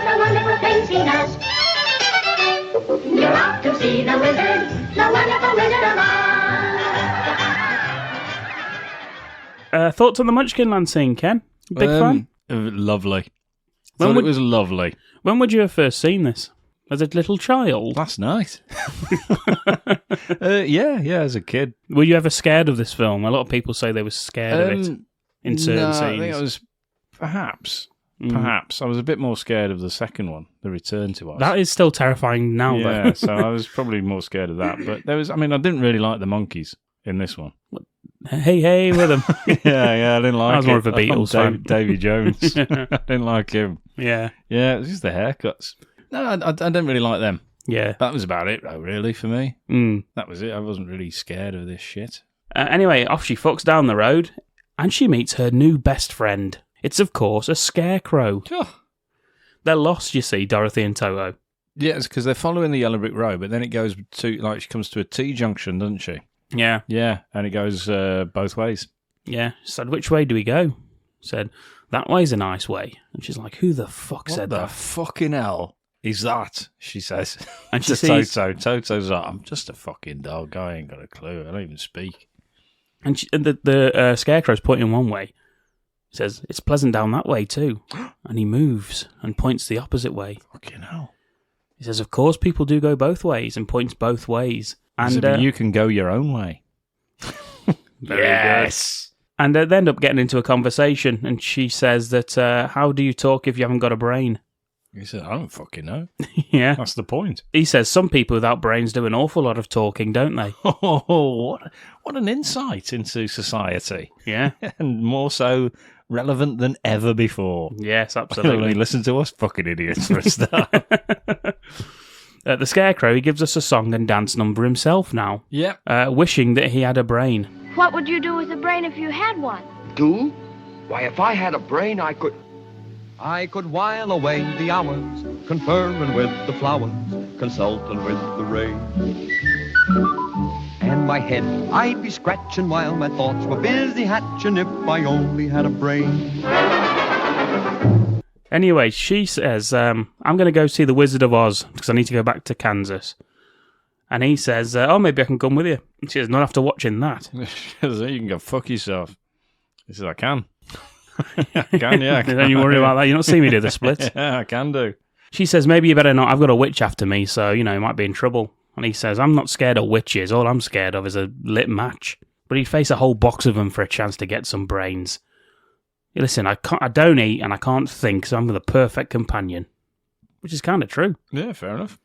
the wonderful things he does. You're off to see the wizard, the wonderful Wizard of Oz. Thoughts on the Munchkinland scene, Ken? Big fan? Lovely. When Thought would- it was lovely. When would you have first seen this? As a little child? Last night. Yeah, as a kid. Were you ever scared of this film? A lot of people say they were scared of it in certain no, scenes. I think I was perhaps. I was a bit more scared of the second one, The Return to Oz. That is still terrifying now, yeah, though. so I was probably more scared of that. But I didn't really like the monkeys in this one. Hey, with them. yeah, I didn't like it. I was more of a Beatles fan. Davy Jones. I didn't like him. Yeah. Yeah, it was just the haircuts. No, I didn't really like them. Yeah. That was about it, though, really, for me. Mm. That was it. I wasn't really scared of this shit. Anyway, off she fucks down the road, and she meets her new best friend. It's, of course, a scarecrow. Oh. They're lost, you see, Dorothy and Toto. Yeah, it's because they're following the yellow brick road, but then it goes to, like, she comes to a T-junction, doesn't she? Yeah. Yeah, and it goes both ways. Yeah. She said, which way do we go? Said, that way's a nice way. And she's like, who the fuck said What the that? fucking hell is that? She says. And she to sees, Toto. Toto's like, I'm just a fucking dog. I ain't got a clue. I don't even speak. and the scarecrow's pointing one way. He says, it's pleasant down that way too. And he moves and points the opposite way. Fucking hell. He says, of course, people do go both ways, and points both ways. And But you can go your own way. Very good. And they end up getting into a conversation, and she says that, how do you talk if you haven't got a brain? He said, I don't fucking know. Yeah. That's the point. He says some people without brains do an awful lot of talking, don't they? Oh, what an insight into society. Yeah. And more so relevant than ever before. Yes, Only absolutely. listen to us fucking idiots for a start. The Scarecrow, he gives us a song and dance number himself now, Yep. wishing that he had a brain. What would you do with a brain if you had one? Do? Why, if I had a brain, I could while away the hours, conferring with the flowers, consulting with the rain. And my head I'd be scratching while my thoughts were busy hatching if I only had a brain. Anyway, she says, I'm going to go see the Wizard of Oz because I need to go back to Kansas. And he says, oh, maybe I can come with you. And she says, not after watching that. You can go fuck yourself. He says, I can. I can, yeah. I can. Don't you worry about that. You don't see me do the splits. Yeah, I can do. She says, maybe you better not. I've got a witch after me, so, you might be in trouble. And he says, I'm not scared of witches. All I'm scared of is a lit match. But he'd face a whole box of them for a chance to get some brains. Listen, I don't eat and I can't think, so I'm the perfect companion. Which is kind of true. Yeah, fair enough.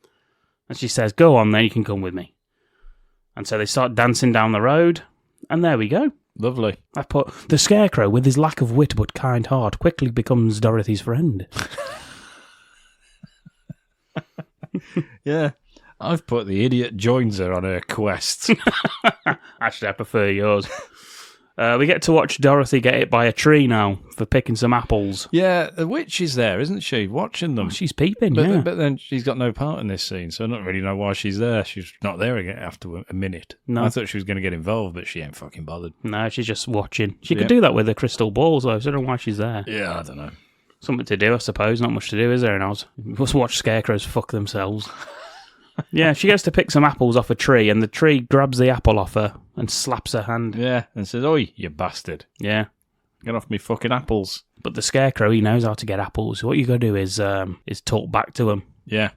And she says, go on then, you can come with me. And so they start dancing down the road, and there we go. Lovely. I put, the Scarecrow, with his lack of wit but kind heart, quickly becomes Dorothy's friend. Yeah. I've put the idiot joins her on her quest. Actually, I prefer yours. We get to watch Dorothy get hit by a tree now for picking some apples. Yeah, the witch is there, isn't she? Watching them. She's peeping, But, yeah. but then she's got no part in this scene, so I don't really know why she's there. She's not there again after a minute. No. I thought she was going to get involved, but she ain't fucking bothered. No, she's just watching. She Yeah. could do that with the crystal balls, though, so I don't know why she's there. Yeah, I don't know. Something to do, I suppose. Not much to do, is there, in Oz? Just watch scarecrows fuck themselves. Yeah, she gets to pick some apples off a tree, and the tree grabs the apple off her and slaps her hand. Yeah, and says, "Oi, you bastard. Yeah. Get off me fucking apples." But the scarecrow, he knows how to get apples. What you got to do is talk back to him. Yeah.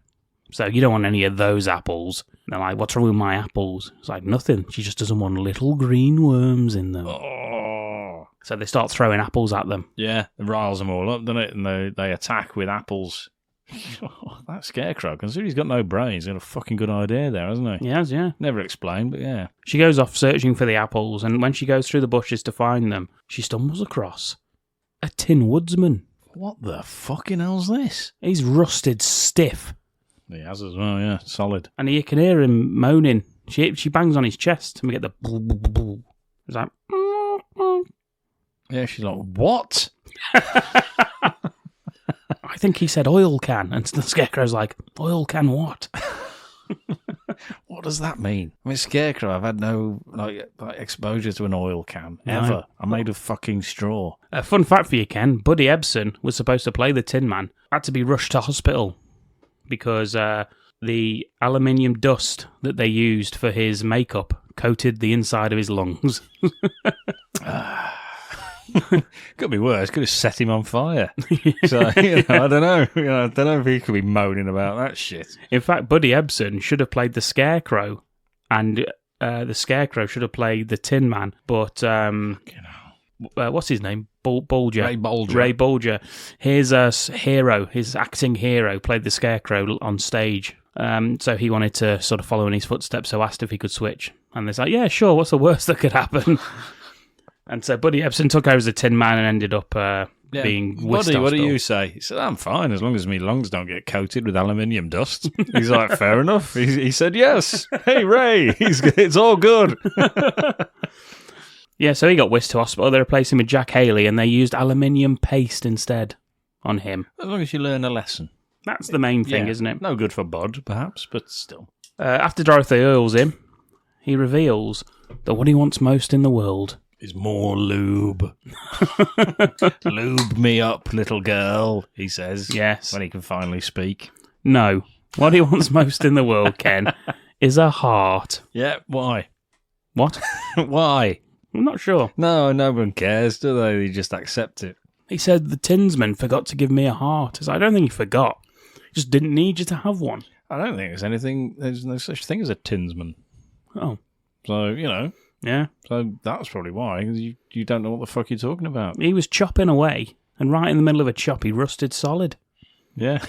So you don't want any of those apples. And they're like, what's wrong with my apples? It's like, nothing. She just doesn't want little green worms in them. Oh. So they start throwing apples at them. Yeah, it riles them all up, doesn't it? And they attack with apples. That scarecrow, considering he's got no brain, he's got a fucking good idea there, hasn't he? He has, yeah. Never explained, but yeah. She goes off searching for the apples, and when she goes through the bushes to find them, she stumbles across a Tin Woodsman. What the fucking hell's this? He's rusted stiff, He has as well, yeah. Solid. and you can hear him moaning. She bangs on his chest, and we get the boo, boo, boo, boo. It's like, Yeah, she's like, what? I think he said oil can, and the scarecrow's like, oil can what? What does that mean? I mean, Scarecrow, I've had no like exposure to an oil can, ever. No. I'm made of fucking straw. A fun fact for you, Ken, Buddy Ebsen was supposed to play the Tin Man, had to be rushed to hospital because the aluminium dust that they used for his makeup coated the inside of his lungs. Could be worse. Could have set him on fire. So, I don't know. I don't know if he could be moaning about that shit. In fact, Buddy Ebsen should have played the Scarecrow, and the Scarecrow should have played the Tin Man, but what's his name? Bulger. Ray Bolger. Ray Bolger. His hero, his acting hero, played the Scarecrow on stage. So he wanted to sort of follow in his footsteps, so asked if he could switch. And they're like, yeah, sure, what's the worst that could happen? And so Buddy Ebsen took over as a Tin Man and ended up being whisked Buddy, to what do hospital. you say? He said, I'm fine as long as my lungs don't get coated with aluminium dust. He's like, fair enough. He said, yes. Hey, Ray, it's all good. Yeah, so he got whisked to hospital. They replaced him with Jack Haley, and they used aluminium paste instead on him. As long as you learn a lesson. That's the main thing, Yeah. isn't it? No good for Bud, perhaps, but still. After Dorothy oils him, he reveals that what he wants most in the world Is more lube. Lube me up, little girl, he says. Yes. When he can finally speak. No. What he wants most in the world, Ken, is a heart. Yeah, why? What? Why? I'm not sure. No one cares, do they? They just accept it. He said the tinsman forgot to give me a heart. I don't think he forgot. He just didn't need you to have one. I don't think there's no such thing as a tinsman. Oh. So, Yeah. so that's probably why, because you don't know what the fuck you're talking about. He was chopping away, and right in the middle of a chop, he rusted solid. Yeah.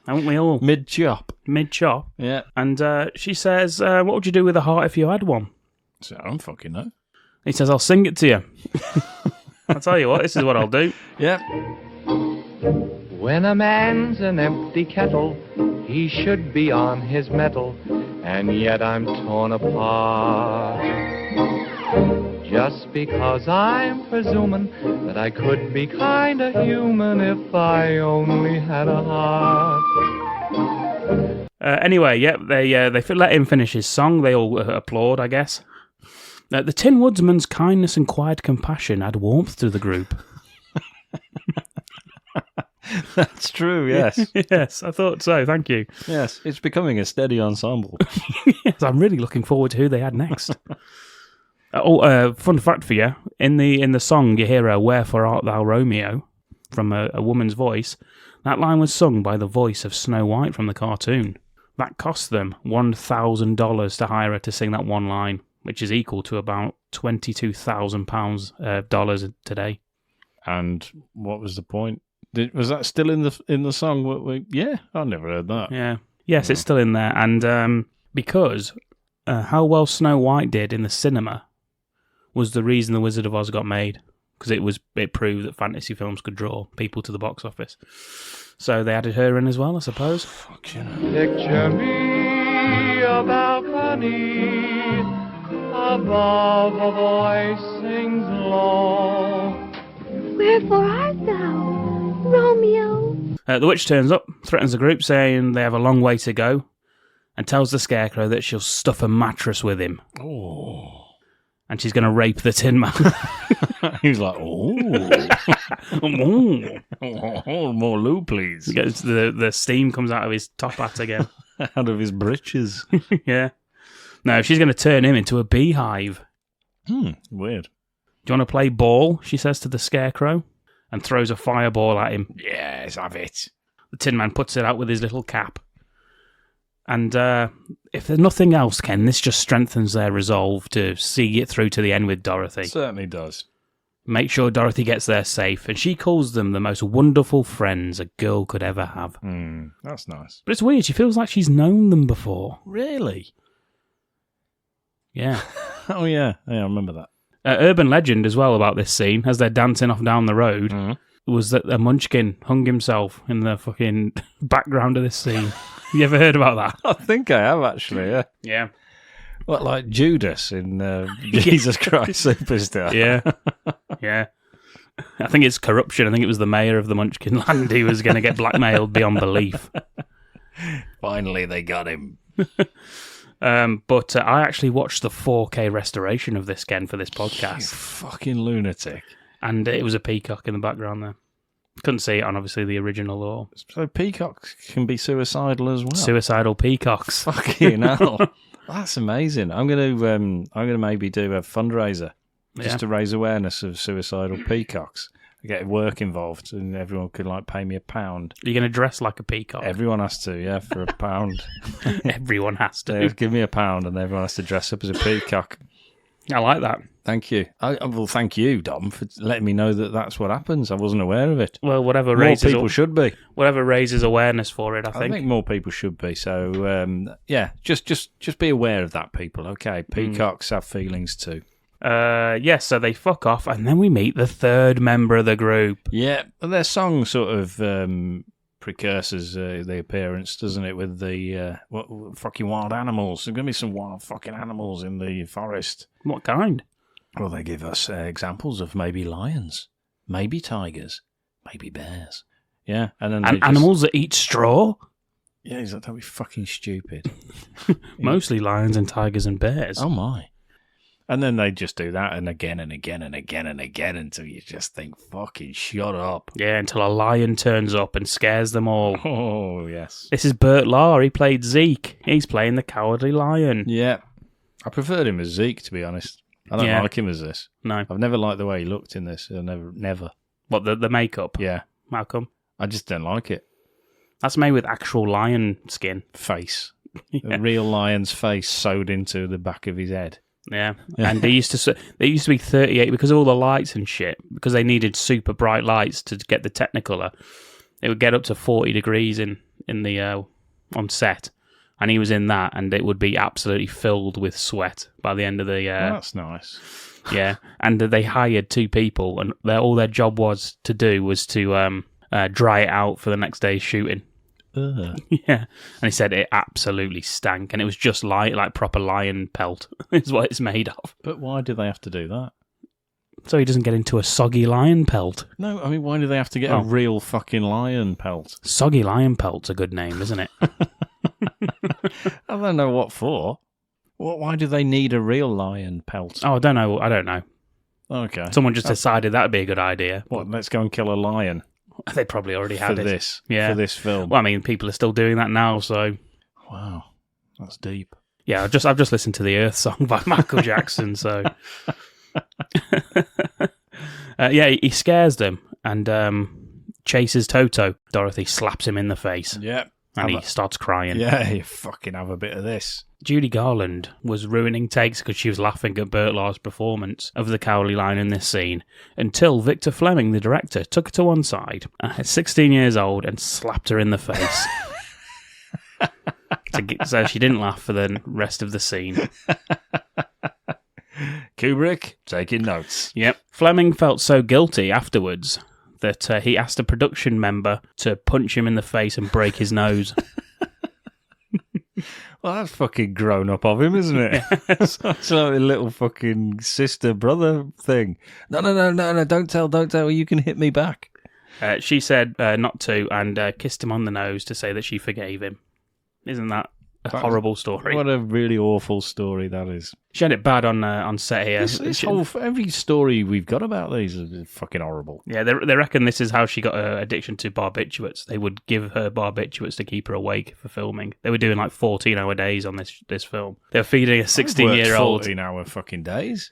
Haven't we all? Mid-chop. Mid-chop. Yeah. And she says, what would you do with a heart if you had one? So I don't fucking know. He says, I'll sing it to you. I'll tell you what, this is what I'll do. Yeah. When a man's an empty kettle, he should be on his mettle, and yet I'm torn apart. Just because I'm presuming that I could be kinda human if I only had a heart. Anyway, yeah, they let him finish his song. They all applaud, I guess. The Tin Woodsman's kindness and quiet compassion add warmth to the group. That's true, yes. Yes, I thought so. Thank you. Yes, it's becoming a steady ensemble. Yes, I'm really looking forward to who they had next. Fun fact for you: in the song, you hear a "Wherefore art thou, Romeo" from a woman's voice. That line was sung by the voice of Snow White from the cartoon. That cost them $1,000 to hire her to sing that one line, which is equal to about $22,000 dollars today. And what was the point? Was that still in the song? Yeah, I never heard that. Yeah. Yes, it's still in there. And because how well Snow White did in the cinema was the reason The Wizard of Oz got made. Because it proved that fantasy films could draw people to the box office. So they added her in as well, I suppose. Picture me a balcony, Above a voice sings low. Wherefore art thou, Romeo? The witch turns up, threatens the group, saying they have a long way to go, and tells the Scarecrow that she'll stuff a mattress with him. Oh. And she's going to rape the Tin Man. He was like, oh. More loo, please. The steam comes out of his top hat again. Out of his breeches. Yeah. No, she's going to turn him into a beehive. Weird. Do you want to play ball? She says to the Scarecrow, and throws a fireball at him. Yes, have it. The Tin Man puts it out with his little cap. And if there's nothing else, Ken, this just strengthens their resolve to see it through to the end with Dorothy. It certainly does. Make sure Dorothy gets there safe, and she calls them the most wonderful friends a girl could ever have. That's nice. But it's weird, she feels like she's known them before. Really? Yeah. Oh, yeah. Yeah, I remember that. Urban legend as well about this scene, as they're dancing off down the road, was that a munchkin hung himself in the fucking background of this scene. You ever heard about that? I think I have, actually, yeah. Yeah. What, like Judas in Jesus Christ Superstar? Yeah. Yeah. I think it's corruption. I think it was the mayor of the Munchkin Land who was going to get blackmailed beyond belief. Finally, they got him. But I actually watched the 4K restoration of this, Ken, for this You podcast. fucking lunatic. And it was a peacock in the background there. Couldn't see it on, obviously, the original or So peacocks can be suicidal as well. suicidal peacocks. Fucking hell. That's amazing. I'm gonna maybe do a fundraiser just to raise awareness of suicidal peacocks. I get work involved, and everyone could like pay me £1. You're going to dress like a peacock? Everyone has to, yeah, for £1. Everyone has to. They give me £1, and everyone has to dress up as a peacock. I like that. Thank you. Well, thank you, Dom, for letting me know that that's what happens. I wasn't aware of it. Well, whatever More raises people should be. whatever raises awareness for it, I think. I think more people should be. So, yeah, just be aware of that, people. Okay, peacocks have feelings too. Yes, so they fuck off, and then we meet the third member of the group. Yeah, their song sort of precursors the appearance, doesn't it? With the fucking wild animals. There's going to be some wild fucking animals in the forest. What kind? Well, they give us examples of maybe lions, maybe tigers, maybe bears. Yeah, and then And animals that eat straw? Yeah, that'd be fucking stupid. Mostly lions and tigers and bears. Oh my. And then they just do that and again and again and again and again until you just think, fucking shut up. Yeah, until a lion turns up and scares them all. Oh, yes. This is Burt Lahr. He played Zeke. He's playing the Cowardly Lion. Yeah. I preferred him as Zeke, to be honest. I don't like him as this. No. I've never liked the way he looked in this. Never. What, the makeup? Yeah. How come? I just don't like it. That's made with actual lion skin. Face. Yeah. A real lion's face sewed into the back of his head. Yeah, and they used to be 38 because of all the lights and shit. Because they needed super bright lights to get the Technicolor. It would get up to 40 degrees in the on set, and he was in that, and it would be absolutely filled with sweat by the end of the. That's nice. Yeah, and they hired 2 people, and all their job was to dry it out for the next day's shooting. Yeah, and he said it absolutely stank, and it was just like proper lion pelt is what it's made of. But why do they have to do that? So he doesn't get into a soggy lion pelt. No, I mean, why do they have to get a real fucking lion pelt? Soggy lion pelt's a good name, isn't it? I don't know what for. Why do they need a real lion pelt? Oh, I don't know. Okay. Someone just decided that'd be a good idea. What, let's go and kill a lion? They probably already had for it. this. Yeah. For this film. Well, I mean, people are still doing that now, so... Wow. That's deep. Yeah, I've just listened to the Earth song by Michael Jackson, so... yeah, he scares them and chases Toto. Dorothy slaps him in the face. Yeah. And he starts crying. Yeah, you fucking have a bit of this. Judy Garland was ruining takes because she was laughing at Burt Lahr's performance of the Cowardly Lion in this scene until Victor Fleming, the director, took her to one side at 16 years old and slapped her in the face. So she didn't laugh for the rest of the scene. Kubrick, taking notes. Yep. Fleming felt so guilty afterwards that he asked a production member to punch him in the face and break his nose. Well, that's fucking grown up of him, isn't it? It's like a little fucking sister-brother thing. No, don't tell, you can hit me back. She said not to and kissed him on the nose to say that she forgave him. Isn't that a horrible story? What a really awful story that is. She had it bad on set here. Every story we've got about these is fucking horrible. Yeah, they reckon this is how she got her addiction to barbiturates. They would give her barbiturates to keep her awake for filming. They were doing like 14-hour days on this film. They were feeding a 16-year-old 14-hour fucking days.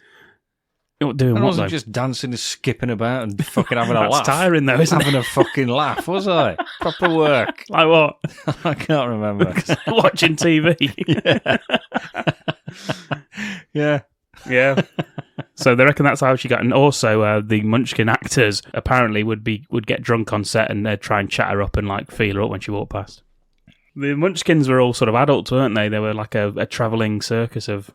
Doing I what, wasn't though? just dancing and skipping about and fucking having a laugh. That's tiring, though, isn't having it? a fucking laugh, was I? Proper work. Like what? I can't remember. Watching TV. Yeah. So they reckon that's how she got. And also, the Munchkin actors apparently would get drunk on set and they'd try and chat her up and like feel her up when she walked past. The Munchkins were all sort of adults, weren't they? They were like a travelling circus of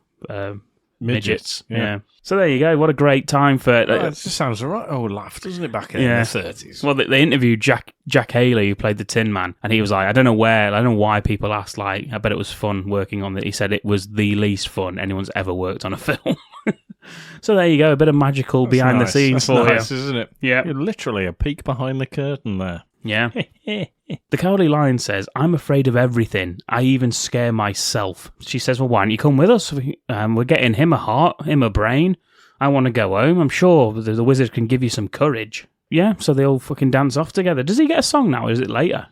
midgets. Yeah. So there you go. What a great time for it. It just sounds right. Oh, laugh, doesn't it? Back in the 30s. Well, they interviewed Jack Haley, who played the Tin Man, and he was like, I don't know why people asked. Like, I bet it was fun working on it. He said it was the least fun anyone's ever worked on a film. So there you go. A bit of magical behind the scenes for you, isn't it? Yeah, you're literally a peek behind the curtain there. Yeah. The Cowardly Lion says, I'm afraid of everything. I even scare myself. She says, well, why don't you come with us? We're getting him a heart, him a brain. I want to go home. I'm sure the wizard can give you some courage. Yeah, so they all fucking dance off together. Does he get a song now, or is it later?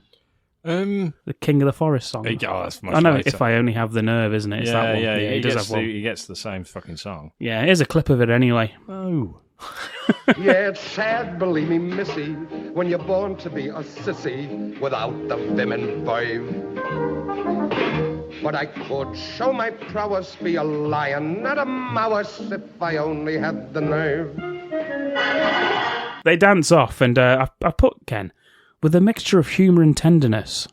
The King of the Forest song. Oh, that's much I know, later. If I Only Have the Nerve, isn't it? It's that one. Yeah, he does have one. He gets the same fucking song. Yeah, here's a clip of it anyway. Oh. Yeah, it's sad, believe me, missy, when you're born to be a sissy without the vim and vibe. But I could show my prowess, be a lion, not a mouse, if I only had the nerve. They dance off, and I put Ken with a mixture of humour and tenderness.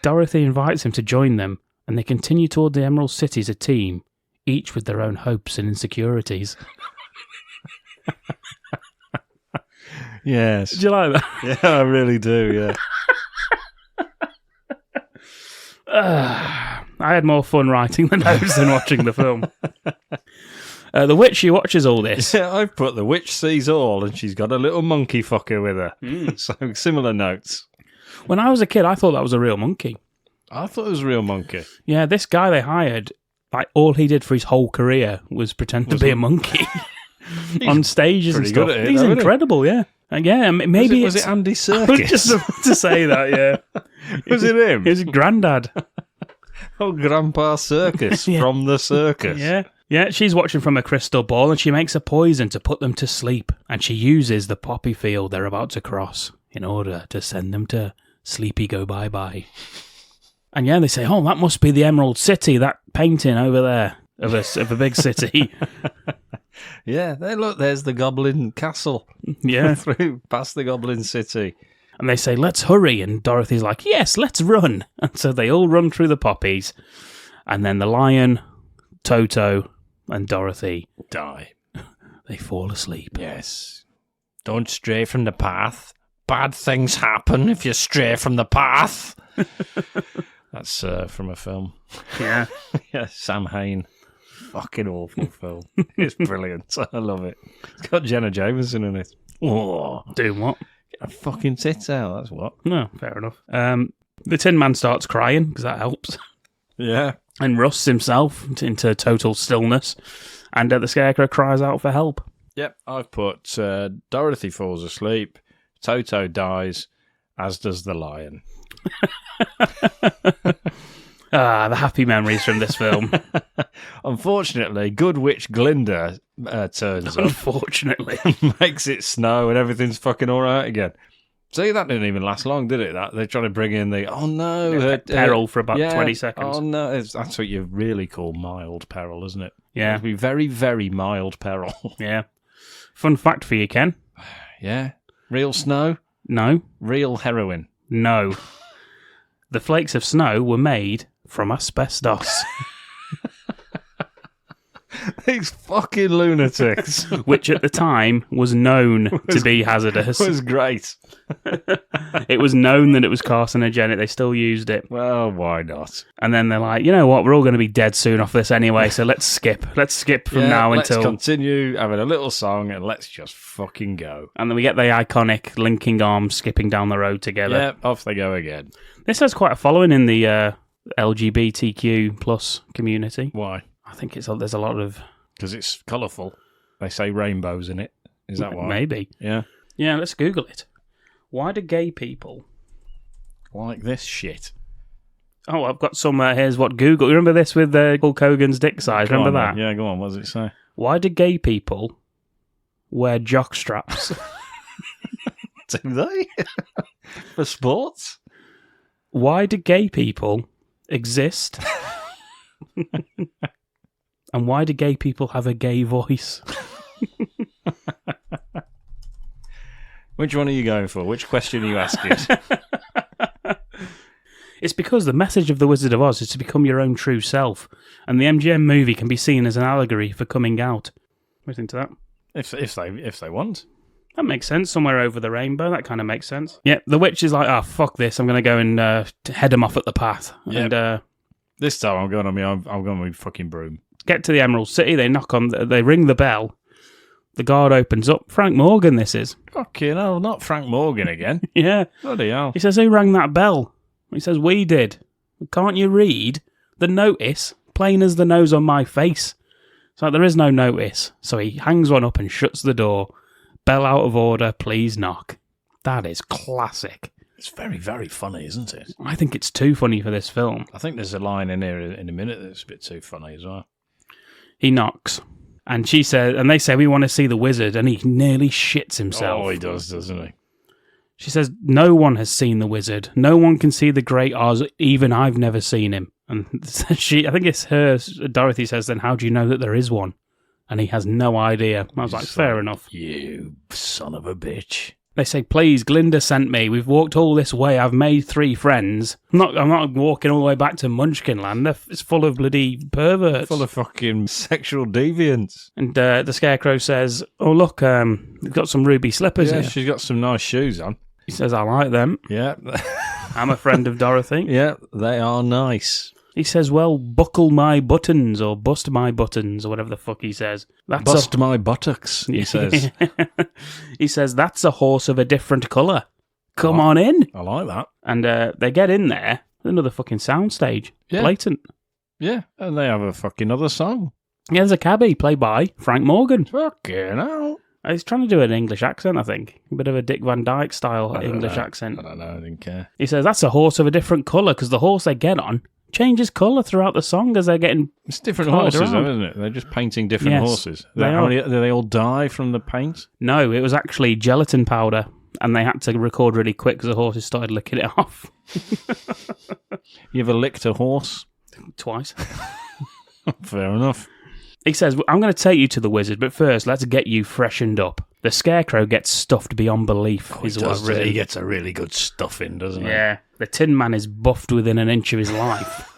Dorothy invites him to join them, and they continue toward the Emerald City as a team, each with their own hopes and insecurities. Yes. Do you like that? Yeah, I really do, yeah. I had more fun writing the notes than watching the film. The witch, she watches all this. Yeah, I've put the witch sees all, and she's got a little monkey fucker with her. So similar notes. When I was a kid, I thought that was a real monkey. I thought it was a real monkey. Yeah, this guy they hired, like all he did for his whole career was pretend to be a monkey on stages and stuff. Good at it, He's though, incredible, yeah. And yeah, maybe was it Andy Serkis? I was just about to say that, yeah. Was it him? His granddad. Oh, Grandpa Circus from the circus. Yeah. Yeah, she's watching from a crystal ball and she makes a poison to put them to sleep. And she uses the poppy field they're about to cross in order to send them to sleepy go bye-bye. And yeah, they say, oh, that must be the Emerald City, that painting over there of a big city. Yeah, there's the Goblin Castle. Yeah. Through past the Goblin City. And they say, let's hurry. And Dorothy's like, yes, let's run. And so they all run through the poppies. And then the lion, Toto, and Dorothy die. They fall asleep. Yes. Don't stray from the path. Bad things happen if you stray from the path. That's from a film. Yeah. Yeah, Sam Hain. Fucking awful film. It's brilliant. I love it. It's got Jenna Jameson in it. Oh, doing what? Get her fucking tits out, that's what. No, fair enough. The Tin Man starts crying, because that helps. Yeah. And rusts himself into total stillness. And the Scarecrow cries out for help. Yep, I've put Dorothy falls asleep, Toto dies, as does the lion. The happy memories from this film. Unfortunately, good witch Glinda turns up. Unfortunately. Makes it snow and everything's fucking alright again. See, that didn't even last long, did it? They're trying to bring in peril for about 20 seconds. Oh no, that's what you really call mild peril, isn't it? Yeah. It'd be very, very mild peril. Yeah. Fun fact for you, Ken. Yeah. Real snow? No. Real heroin? No. The flakes of snow were made from asbestos. These fucking lunatics. Which at the time was known to be hazardous. It was great. It was known that it was carcinogenic. They still used it. Well, why not? And then they're like, you know what? We're all going to be dead soon off this anyway, so let's skip. Let's skip from now let's until... continue having a little song and let's just fucking go. And then we get the iconic linking arms skipping down the road together. Yeah, off they go again. This has quite a following in the LGBTQ plus community. Why? I think there's a lot of... Because it's colourful. They say rainbows in it. Is that why? Maybe. Yeah. Yeah, let's Google it. Why do gay people... Like this shit. Oh, I've got some... here's what Google... Remember this with Hulk Hogan's dick size? Go Remember on, that? Yeah, go on. What does it say? Why do gay people wear jock straps? Do they? For sports? Why do gay people exist? And why do gay people have a gay voice? Which one are you going for? Which question are you asking? It's because the message of The Wizard of Oz is to become your own true self, and the MGM movie can be seen as an allegory for coming out. What do you think to that? If they want. That makes sense. Somewhere over the rainbow, that kind of makes sense. Yeah, the witch is like, oh, fuck this, I'm going to go and head them off at the path. Yep. And this time I'm going on my fucking broom. Get to the Emerald City, they ring the bell. The guard opens up. Frank Morgan, this is. Fucking hell, not Frank Morgan again. Yeah. Bloody hell. He says, who rang that bell? He says, we did. Can't you read the notice? Plain as the nose on my face. It's like, there is no notice. So he hangs one up and shuts the door. Bell out of order, please knock. That is classic. It's very, very funny, isn't it? I think it's too funny for this film. I think there's a line in here in a minute that's a bit too funny as well. He knocks. And she says, and they say, we want to see the wizard, and he nearly shits himself. Oh, he does, doesn't he? She says, no one has seen the wizard. No one can see the Great Oz. Even I've never seen him. And I think it's her, Dorothy says, then how do you know that there is one? And he has no idea. I was like, fair enough. You son of a bitch. They say, please, Glinda sent me. We've walked all this way. I've made 3 friends. I'm not walking all the way back to Munchkinland. It's full of bloody perverts. Full of fucking sexual deviants. And the Scarecrow says, oh, look, we've got some ruby slippers here. She's got some nice shoes on. He says, I like them. Yeah. I'm a friend of Dorothy. Yeah, they are nice. He says, well, buckle my buttons or bust my buttons or whatever the fuck he says. Bust my buttocks, he says. He says, that's a horse of a different colour. Come on in. I like that. And they get in there. Another fucking soundstage. Yeah. Blatant. Yeah, and they have a fucking other song. Yeah, there's a cabbie played by Frank Morgan. Fucking hell. He's trying to do an English accent, I think. A bit of a Dick Van Dyke style English accent. I don't know, I didn't care. He says, that's a horse of a different colour because the horse they get on changes colour throughout the song as they're getting... It's different horses, though, isn't it? They're just painting different horses. They are. Do they all die from the paint? No, it was actually gelatin powder, and they had to record really quick because the horses started licking it off. You ever licked a horse? Twice. Fair enough. He says, I'm going to take you to the wizard, but first, let's get you freshened up. The Scarecrow gets stuffed beyond belief. He gets a really good stuffing, doesn't he? Yeah. The Tin Man is buffed within an inch of his life.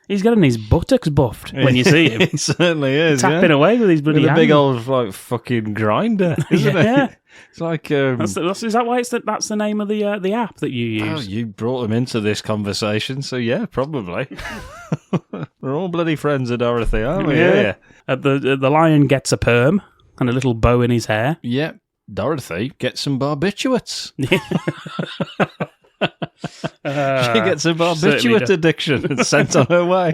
He's getting his buttocks buffed when you see him. He certainly is. Tapping away with his bloody with a big hand. old fucking grinder, isn't Yeah. it? It's like is that why that's the name of the app that you use? Oh, you brought them into this conversation, so yeah, probably. We're all bloody friends of Dorothy, aren't we? Yeah. The lion gets a perm and a little bow in his hair. Yeah. Dorothy gets some barbiturates. She gets a barbiturate addiction and sent on her way,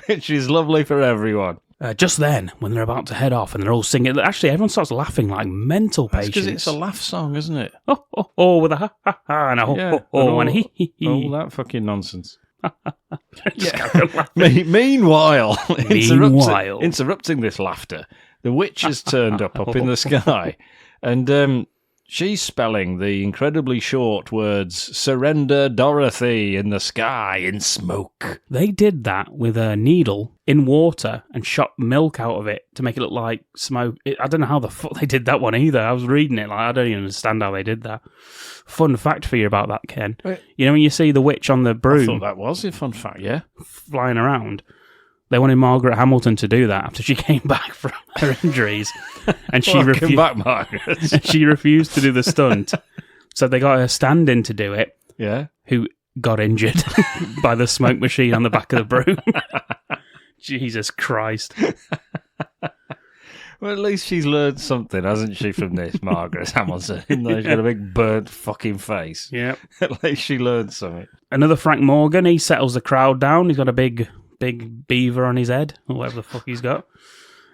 which is lovely for everyone. Just then, when they're about to head off and they're all singing, actually everyone starts laughing like mental patients. Because it's a laugh song, isn't it? Oh, with a ha ha ha and a and a he he he. All that fucking nonsense. Meanwhile, interrupting this laughter, the witch has turned up in the sky, and she's spelling the incredibly short words, surrender Dorothy in the sky in smoke. They did that with a needle in water and shot milk out of it to make it look like smoke. I don't know how the fuck they did that one either. I was reading it, I don't even understand how they did that. Fun fact for you about that, Ken. You know when you see the witch on the broom? I thought that was a fun fact, yeah. Flying around. They wanted Margaret Hamilton to do that after she came back from her injuries, and she Welcome back, Margaret. she refused to do the stunt. So they got her stand-in to do it. Yeah. Who got injured by the smoke machine on the back of the broom. Jesus Christ. Well, at least she's learned something, hasn't she, from this, Margaret Hamilton? Even though she's got a big burnt fucking face. Yeah. At least she learned something. Another Frank Morgan, he settles the crowd down. He's got a big beaver on his head, or whatever the fuck he's got.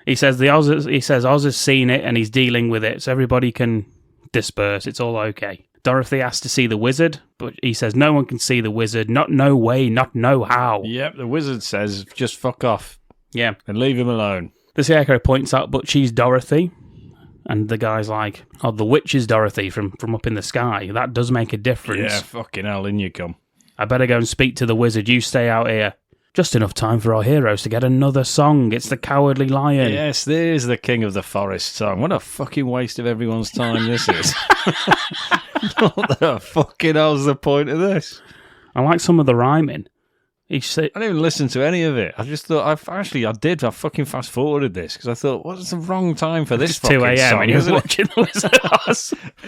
He says Oz has seen it and he's dealing with it, so everybody can disperse. It's all okay. Dorothy asks to see the wizard, but he says no one can see the wizard. Not no way, not no how. Yep, the wizard says, just fuck off. Yeah. And leave him alone. The Scarecrow points out, but she's Dorothy. And the guy's like, oh, the witch is Dorothy from up in the sky. That does make a difference. Yeah, fucking hell, in you come. I better go and speak to the wizard. You stay out here. Just enough time for our heroes to get another song. It's the Cowardly Lion. Yes, there's the King of the Forest song. What a fucking waste of everyone's time this is. What the fucking hell's the point of this? I like some of the rhyming. I didn't even listen to any of it. I just thought, I fucking fast forwarded this because I thought, what's the wrong time for this It's fucking 2 a.m. song? and you're watching the Wizard.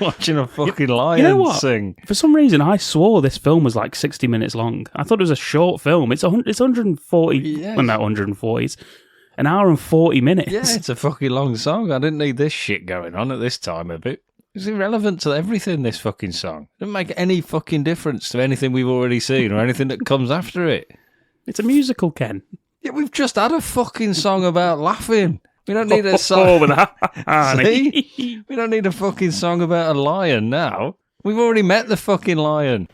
Watching a fucking lion You know what? sing. For some reason, I swore this film was like 60 minutes long. I thought it was a short film. It's 140. Yes. Well, not 140. It's an hour and 40 minutes. Yeah, it's a fucking long song. I didn't need this shit going on at this time of it. It's irrelevant to everything, this fucking song. It doesn't make any fucking difference to anything we've already seen or anything that comes after it. It's a musical, Ken. Yeah, we've just had a fucking song about laughing. We don't need a song. with that. See? We don't need a fucking song about a lion now. We've already met the fucking lion.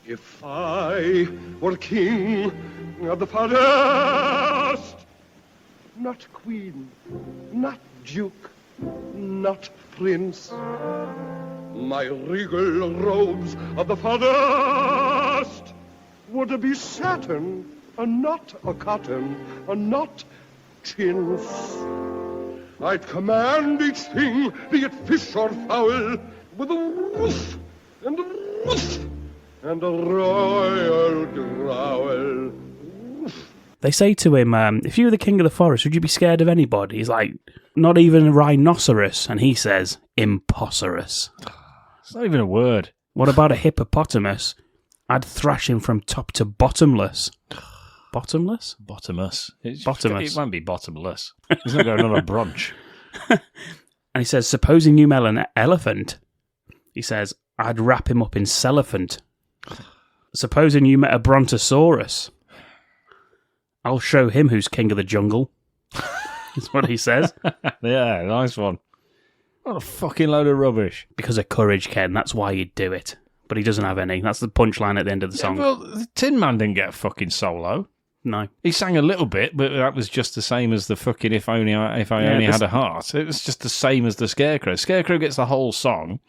If I were king of the forest, not queen, not duke, not prince, my regal robes of the forest would be satin and not a cotton and not chintz. I'd command each thing, be it fish or fowl, with a woof and a woof and a royal growl. They say to him, if you were the king of the forest, would you be scared of anybody? He's like, not even a rhinoceros. And he says, impocerous. It's not even a word. What about a hippopotamus? I'd thrash him from top to bottomless. Bottomless? Bottomless. Bottomless. It won't be bottomless. He's not going on a brunch. And he says, supposing you met an elephant, he says, I'd wrap him up in cellophant. Supposing you met a brontosaurus, I'll show him who's king of the jungle. That's what he says. Yeah, nice one. What a fucking load of rubbish. Because of courage, Ken. That's why you'd do it. But he doesn't have any. That's the punchline at the end of the song. Well, the Tin Man didn't get a fucking solo. No. He sang a little bit, but that was just the same as the fucking If I Only Had a Heart. It was just the same as the Scarecrow. Scarecrow gets the whole song.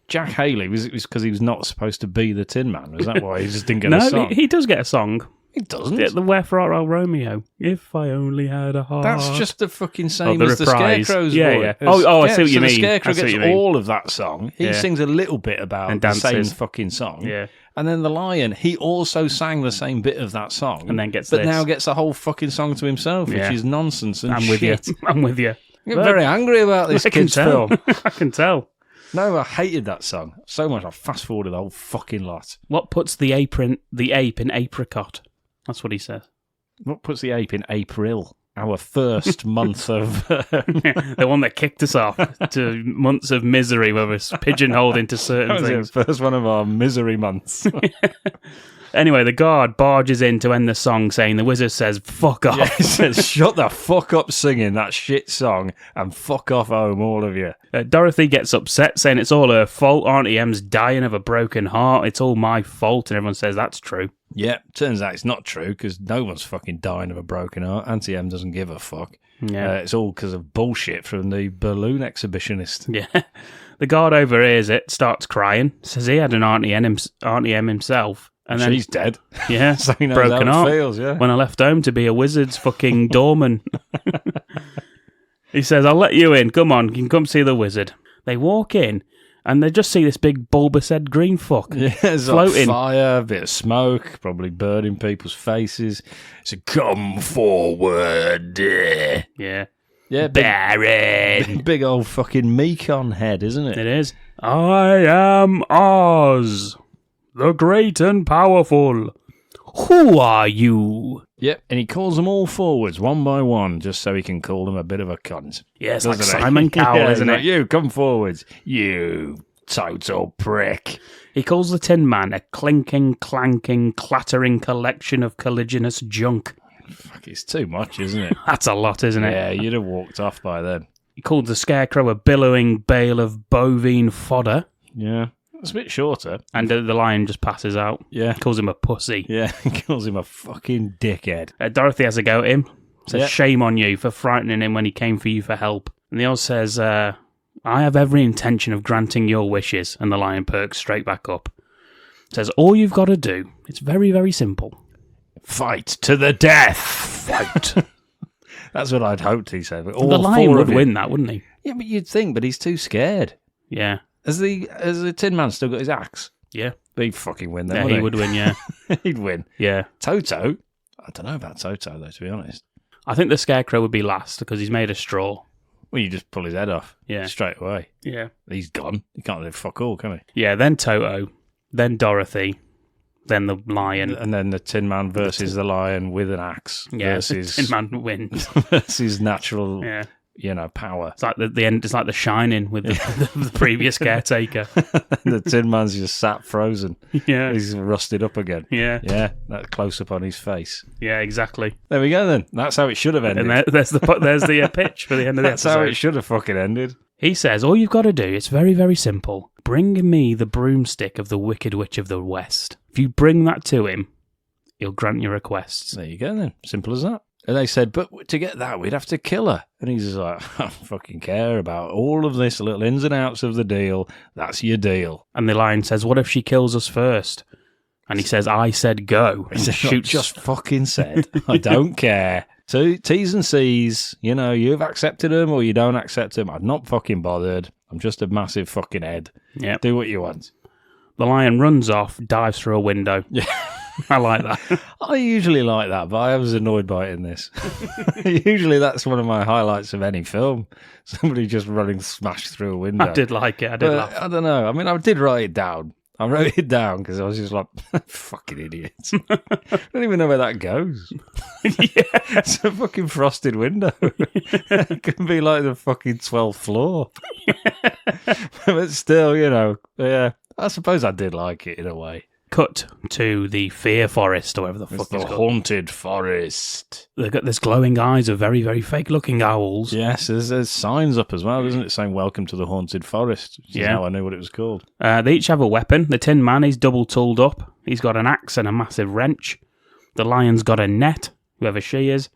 Jack Haley was because he was not supposed to be the Tin Man. Was that why he just didn't get a song? No, he does get a song. He doesn't. The Wherefore Art Thou Romeo? If I only had a heart. That's just the fucking same the as the reprise. Scarecrow's Yeah, voice. yeah. I see what you so mean. The Scarecrow I see what gets you mean. all of that song. He sings a little bit about And the same dances. fucking song. Yeah. And then the Lion, he also sang the same bit of that song. And then gets But this. now gets the whole fucking song to himself, which Yeah. is nonsense and I'm with shit. you. I'm with you. I'm very angry about this I can kid's tell. film. I can tell. No, I hated that song so much. I fast forwarded the whole fucking lot. What puts the ape in apricot? That's what he says. What puts the ape in April? Our first month of... The one that kicked us off to months of misery where we're pigeonholed into certain That was things. the first one of our misery months. Anyway, the guard barges in to end the song saying the wizard says, fuck off. Yeah, he says, shut the fuck up singing that shit song and fuck off home, all of you. Dorothy gets upset saying it's all her fault. Auntie M's dying of a broken heart. It's all my fault. And everyone says that's true. Yeah, turns out it's not true because no one's fucking dying of a broken heart. Auntie M doesn't give a fuck. Yeah. It's all because of bullshit from the balloon exhibitionist. Yeah. The guard overhears it, starts crying, says he had an Auntie M himself. And then she's dead. Yeah, So he knows broken how it heart. feels, yeah. When I left home to be a wizard's fucking doorman. He says, I'll let you in. Come on, you can come see the wizard. They walk in, And they just see this big bulbous head green fuck Yeah, there's floating. like fire, a bit of smoke, probably burning people's faces. It's a come forward. Yeah. Yeah, Baron. big old fucking Mekon head, isn't it? It is. I am Oz, the great and powerful. Who are you? Yep, and he calls them all forwards, one by one, just so he can call them a bit of a cunt. Yeah, it's like Doesn't it? Simon Cowell, Yeah, isn't like, it? You, come forwards. You total prick. He calls the Tin Man a clinking, clanking, clattering collection of colliginous junk. Fuck, it's too much, isn't it? That's a lot, isn't it? Yeah, you'd have walked off by then. He called the Scarecrow a billowing bale of bovine fodder. Yeah. It's a bit shorter. And the Lion just passes out. Yeah. Calls him a pussy. Yeah, he calls him a fucking dickhead. Dorothy has a go at him. Says, Yep. shame on you for frightening him when he came for you for help. And the Oz says, I have every intention of granting your wishes. And the Lion perks straight back up. Says, all you've got to do, it's very, very simple. Fight to the death. Fight. That's what I'd hoped he said. But all the Lion four would of win that, wouldn't he? Yeah, but you'd think, but he's too scared. Yeah. Has the Tin Man still got his axe? Yeah. He'd fucking win then, Yeah, wouldn't he would win, yeah. He'd win. Yeah. Toto? I don't know about Toto, though, to be honest. I think the Scarecrow would be last because he's made of straw. Well, you just pull his head off. Yeah. Straight away. Yeah. He's gone. He can't do fuck all, can he? Yeah, then Toto, then Dorothy, then the Lion. And then the Tin Man versus the Lion with an axe. Yeah, Versus, Tin Man wins. versus natural, Yeah. Power. It's like the end. It's like The Shining with the previous caretaker. The Tin Man's just sat frozen. Yeah. He's rusted up again. Yeah. Yeah, that close up on his face. Yeah, exactly. There we go then. That's how it should have ended. And there's the pitch for the end of the That's episode. how it should have fucking ended. He says, all you've got to do, it's very, very simple. Bring me the broomstick of the Wicked Witch of the West. If you bring that to him, he'll grant your requests. There you go then. Simple as that. And they said, but to get that, we'd have to kill her. And he's just like, I don't fucking care about all of this, little ins and outs of the deal. That's your deal. And the Lion says, what if she kills us first? And he says, I said go. He And said, shoots. just fucking said, I don't care. T's and C's, you've accepted them or you don't accept them. I'm not fucking bothered. I'm just a massive fucking head. Yeah. Do what you want. The Lion runs off, dives through a window. Yeah. I like that. I usually like that, but I was annoyed by it in this. Usually that's one of my highlights of any film. Somebody just running smash through a window. I did like it. I did laugh. I don't know. I mean, I did write it down. I wrote it down because I was just like, fucking idiots. I don't even know where that goes. It's a fucking frosted window. It could be like the fucking 12th floor. But still, yeah, I suppose I did like it in a way. Cut to the Fear Forest, or whatever the fuck It's the it's called. haunted forest. They've got this glowing eyes of very, very fake-looking owls. Yes, there's signs up as well, isn't it, saying welcome to the haunted forest, which is how I knew what it was called. They each have a weapon. The Tin Man is double tooled up. He's got an axe and a massive wrench. The Lion's got a net, whoever she is.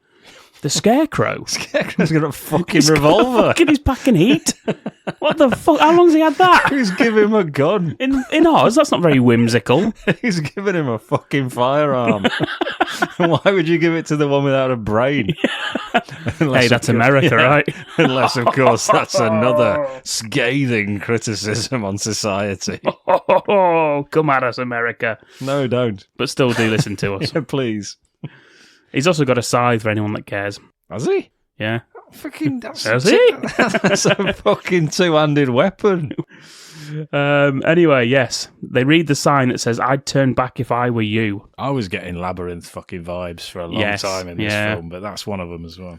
The Scarecrow. Scarecrow's got a fucking revolver. He's packing heat. What the fuck? How long's he had that? Who's giving him a gun? In Oz, that's not very whimsical. He's giving him a fucking firearm. Why would you give it to the one without a brain? Hey, that's America, right? Unless, of course, that's another scathing criticism on society. Oh, come at us, America. No, don't. But still do listen to us. Yeah, please. He's also got a scythe for anyone that cares. Has he? Yeah. Fucking, that's Has he? That's a fucking two-handed weapon. Anyway, yes. They read the sign that says, I'd turn back if I were you. I was getting Labyrinth fucking vibes for a long time in this film, but that's one of them as well.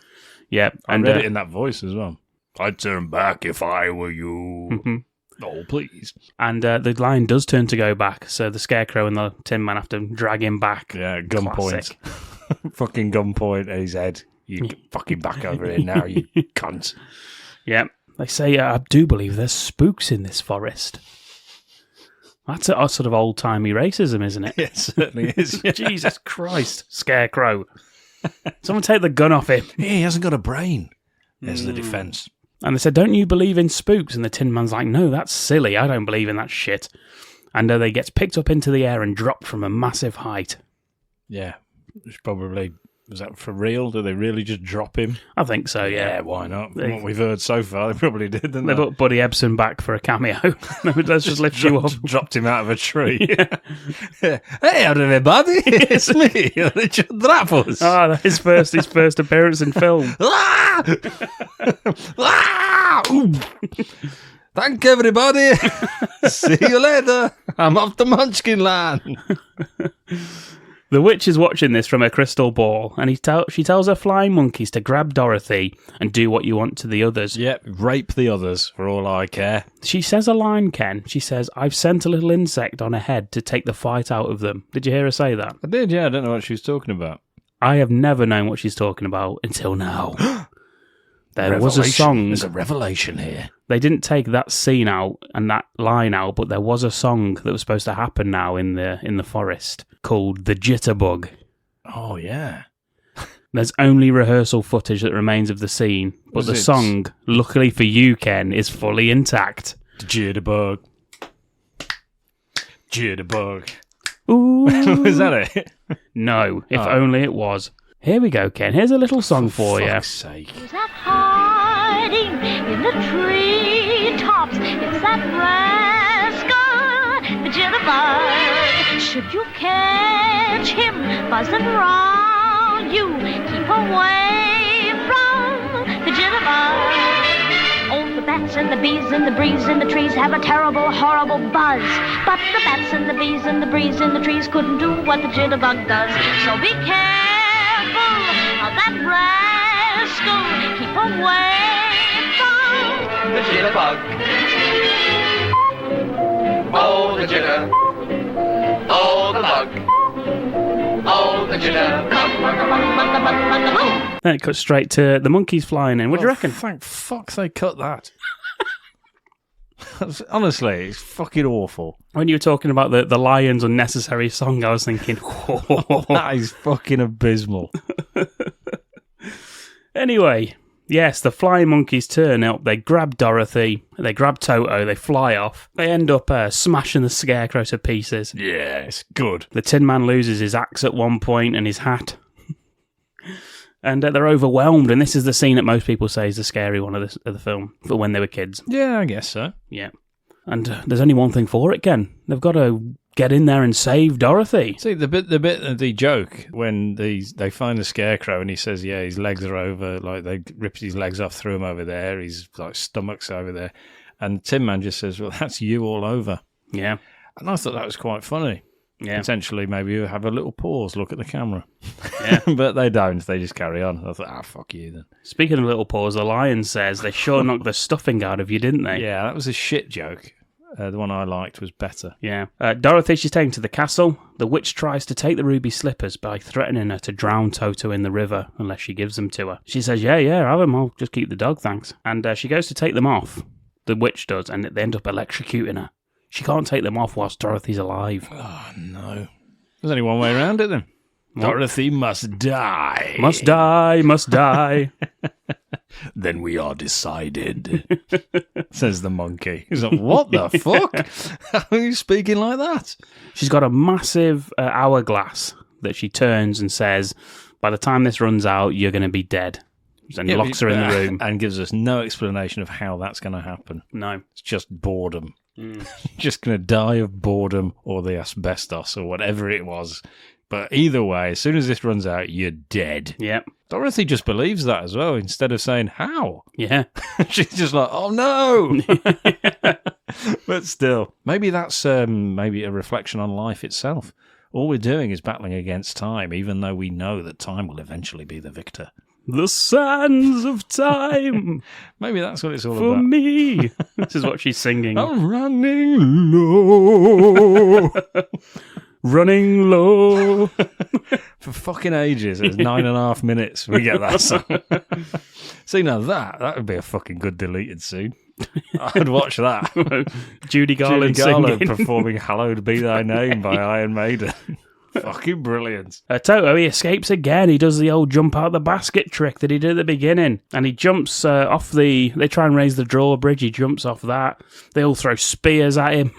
Yeah. I read it in that voice as well. I'd turn back if I were you. Mm-hmm. Oh, please. And the Lion does turn to go back, so the Scarecrow and the Tin Man have to drag him back. Yeah, gunpoint. Fucking gunpoint at his head. You fucking back over here now, you cunt. Yeah. They say, I do believe there's spooks in this forest. That's a sort of old-timey racism, isn't it? It certainly is. Jesus Christ, Scarecrow. Someone take the gun off him. He hasn't got a brain. There's the defence. And they said, don't you believe in spooks? And the Tin Man's like, no, that's silly. I don't believe in that shit. And they gets picked up into the air and dropped from a massive height. Yeah. It's probably Was that for real? Do they really just drop him? I think so, yeah. Why not? From what we've heard so far, they probably did, didn't They they? put Buddy Ebsen back for a cameo. Let's just lift you up. Dropped him out of a tree. Hey, everybody, it's me, Richard Dreyfuss. Ah, his first appearance in film. Thank everybody. See you later. I'm off to Munchkin Land. The witch is watching this from her crystal ball, and she tells her flying monkeys to grab Dorothy and do what you want to the others. Yep, rape the others for all I care. She says a line, Ken. She says, "I've sent a little insect on ahead to take the fight out of them." Did you hear her say that? I did, yeah. I don't know what she was talking about. I have never known what she's talking about until now. There was a song. There's a revelation here. They didn't take that scene out and that line out, but there was a song that was supposed to happen now in the forest called "The Jitterbug." Oh, yeah. There's only rehearsal footage that remains of the scene, but the song, luckily for you, Ken, is fully intact. The Jitterbug. Jitterbug. Ooh. Was that it? No, if only it was. Here we go, Ken. Here's a little song for you. Fuck's sake. Who's that hiding in the treetops? It's that rascal, the jitterbug. Should you catch him buzzing round you, keep away from the jitterbug. Oh, the bats and the bees and the breeze and the trees have a terrible, horrible buzz. But the bats and the bees and the breeze and the trees couldn't do what the jitterbug does. So be careful of that rascal, keep away from The jitterbug. Oh, the jitter. Oh, the bug. Oh, the jitter. Then it cuts straight to the monkeys flying in. What do you reckon? Thank fuck they cut that. Honestly, it's fucking awful. When you were talking about the Lions' unnecessary song, I was thinking, whoa. That is fucking abysmal. Anyway, yes, the flying monkeys turn up, they grab Dorothy, they grab Toto, they fly off. They end up smashing the scarecrow to pieces. Yeah, it's good. The Tin Man loses his axe at one point and his hat. And they're overwhelmed, and this is the scene that most people say is the scary one of the film, for when they were kids. Yeah, I guess so. Yeah. And there's only one thing for it, Ken. They've got to get in there and save Dorothy. See, the bit of the joke when they find the scarecrow and he says, yeah, his legs are over, like they ripped his legs off, threw him over there, his like stomach's over there. And Tin Man just says, well, that's you all over. Yeah. And I thought that was quite funny. Yeah. Potentially, maybe you have a little pause, look at the camera. Yeah. But they don't. They just carry on. I thought, fuck you then. Speaking of little pause, the Lion says they sure knocked the stuffing out of you, didn't they? Yeah, that was a shit joke. The one I liked was better. Yeah. Dorothy, she's taken to the castle. The witch tries to take the ruby slippers by threatening her to drown Toto in the river unless she gives them to her. She says, yeah, have them. I'll just keep the dog, thanks. And she goes to take them off. The witch does, and they end up electrocuting her. She can't take them off whilst Dorothy's alive. Oh, no. There's only one way around it, then. What? Dorothy must die. Must die, must die. Then we are decided, says the monkey. He's like, what the fuck? How are you speaking like that? She's got a massive hourglass that she turns and says, by the time this runs out, you're going to be dead. And locks her in the room. And gives us no explanation of how that's going to happen. No. It's just boredom. Just going to die of boredom or the asbestos or whatever it was. But either way, as soon as this runs out, you're dead. Yep. Dorothy just believes that as well, instead of saying, how? Yeah. She's just like, oh no! But still, maybe that's maybe a reflection on life itself. All we're doing is battling against time, even though we know that time will eventually be the victor. The sands of time. Maybe that's what it's all for about. For me. This is what she's singing. I'm running low. Running low. For fucking ages. It was 9.5 minutes we get that song. See, now that would be a fucking good deleted scene. I'd watch that. Judy Garland singing. Performing Hallowed Be Thy Name by Iron Maiden. Fucking brilliant. Toto, he escapes again. He does the old jump out the basket trick that he did at the beginning. And he jumps off they try and raise the drawbridge. He jumps off that. They all throw spears at him.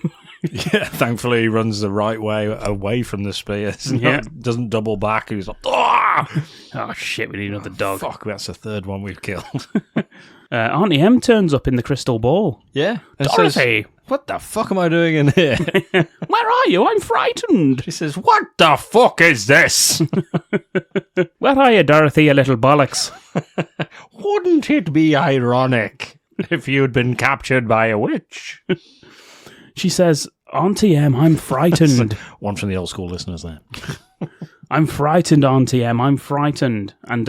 Yeah, thankfully he runs the right way away from the spears. Yeah. Doesn't double back. He's like, "Ah!" Oh, shit, we need another dog. Fuck, that's the third one we've killed. Auntie M turns up in the crystal ball. Yeah. And Dorothy! says, what the fuck am I doing in here? Where are you? I'm frightened. She says, what the fuck is this? Where are you, Dorothy, you little bollocks? Wouldn't it be ironic if you'd been captured by a witch? She says, Auntie M, I'm frightened. One from the old school listeners there. I'm frightened, Auntie M, I'm frightened. And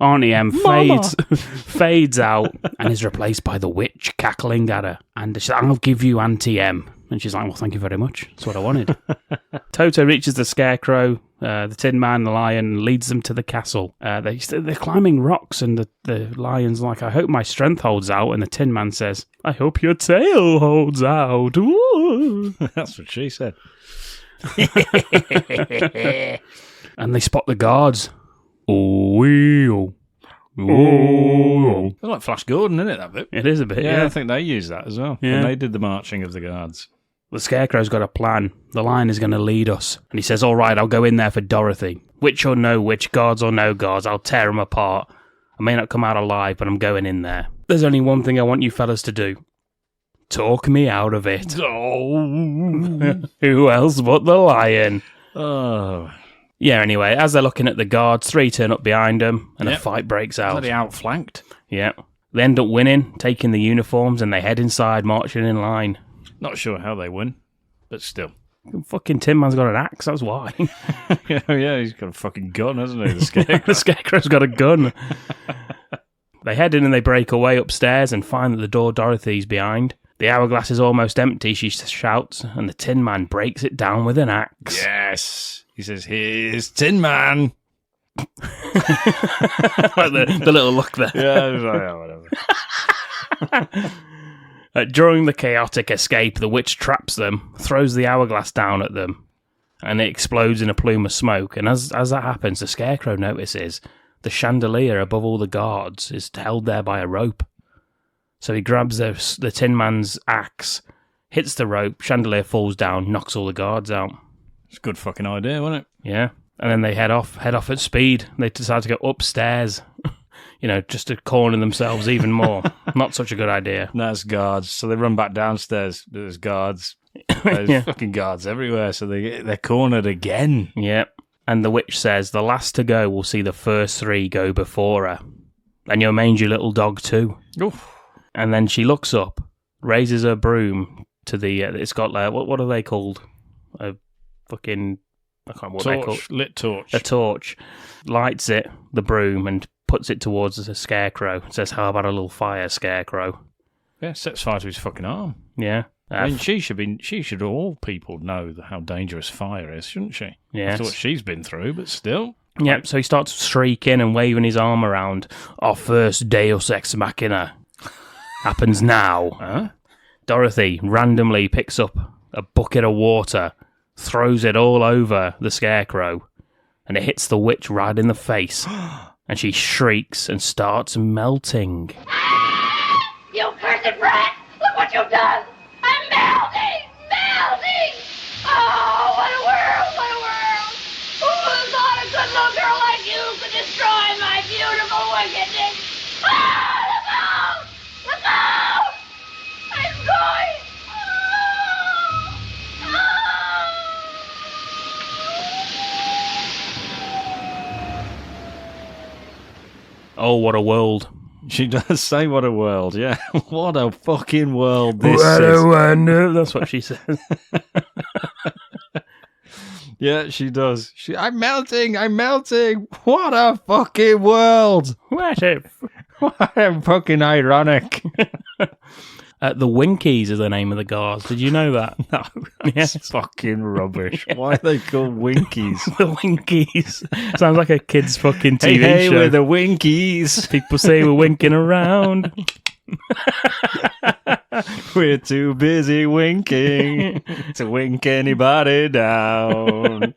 Auntie M fades out and is replaced by the witch cackling at her. And she's like, I'll give you Auntie M. And she's like, well, thank you very much. That's what I wanted. Toto reaches the Scarecrow, the Tin Man, the Lion, leads them to the castle. They're climbing rocks, and the Lion's like, I hope my strength holds out. And the Tin Man says, I hope your tail holds out. Ooh. That's what she said. And they spot the guards. Oh. It's like Flash Gordon, isn't it, that bit? It is a bit, Yeah, yeah. I think they used that as well. Yeah. And they did the marching of the guards. The Scarecrow's got a plan. The Lion is going to lead us. And he says, all right, I'll go in there for Dorothy. Witch or no witch, guards or no guards, I'll tear them apart. I may not come out alive, but I'm going in there. There's only one thing I want you fellas to do. Talk me out of it. Oh. Who else but the Lion? Oh. Yeah, anyway, as they're looking at the guards, 3 turn up behind them, and a fight breaks out. Bloody outflanked. Yeah. They end up winning, taking the uniforms, and they head inside, marching in line. Not sure how they win, but still. Fucking Tin Man's got an axe, that's why. Yeah, he's got a fucking gun, hasn't he? The Scarecrow. The Scarecrow's got a gun. They head in and they break away upstairs and find that the door Dorothy's behind. The hourglass is almost empty, she shouts, and the Tin Man breaks it down with an axe. Yes. He says, here's Tin Man. Like the little look there. Yeah, whatever. During the chaotic escape, the witch traps them, throws the hourglass down at them, and it explodes in a plume of smoke. And as that happens, the Scarecrow notices the chandelier above all the guards is held there by a rope. So he grabs the Tin Man's axe, hits the rope, chandelier falls down, knocks all the guards out. It's a good fucking idea, wasn't it? Yeah. And then they head off at speed. They decide to go upstairs, just to corner themselves even more. Not such a good idea. There's guards. So they run back downstairs. There's guards. There's fucking guards everywhere. So they're cornered again. Yep. And the witch says the last to go will see the first 3 go before her. And your mangy little dog too. Oof. And then she looks up, raises her broom to the... it's got like... What are they called? A fucking... I can't remember what they're called. Lit torch. A torch. Lights it, the broom, and puts it towards the Scarecrow. Says, how about a little fire, Scarecrow? Yeah, sets fire to his fucking arm. Yeah. I mean, she should all people know how dangerous fire is, shouldn't she? Yes. That's what she's been through, but still. Yep, so he starts shrieking and waving his arm around. Our first Deus Ex Machina happens now. Huh? Dorothy randomly picks up a bucket of water, throws it all over the Scarecrow, and it hits the witch right in the face. And she shrieks and starts melting. You cursed brat! Look what you've done! I'm melting! Melting! Oh, what a world! What a world! Who thought a good little girl like you could destroy my beautiful wickedness? Ah, look out! Look out! I'm going! Oh, what a world. She does say what a world, yeah. What a fucking world this What is. a wonder. That's what she says. Yeah, she does. I'm melting. What a fucking world. What a fucking ironic. The Winkies is the name of the guards. Did you know that? No, that's fucking rubbish. Why are they called Winkies? The Winkies. Sounds like a kid's fucking TV hey, show. we're the Winkies. People say we're winking around. We're too busy winking to wink anybody down.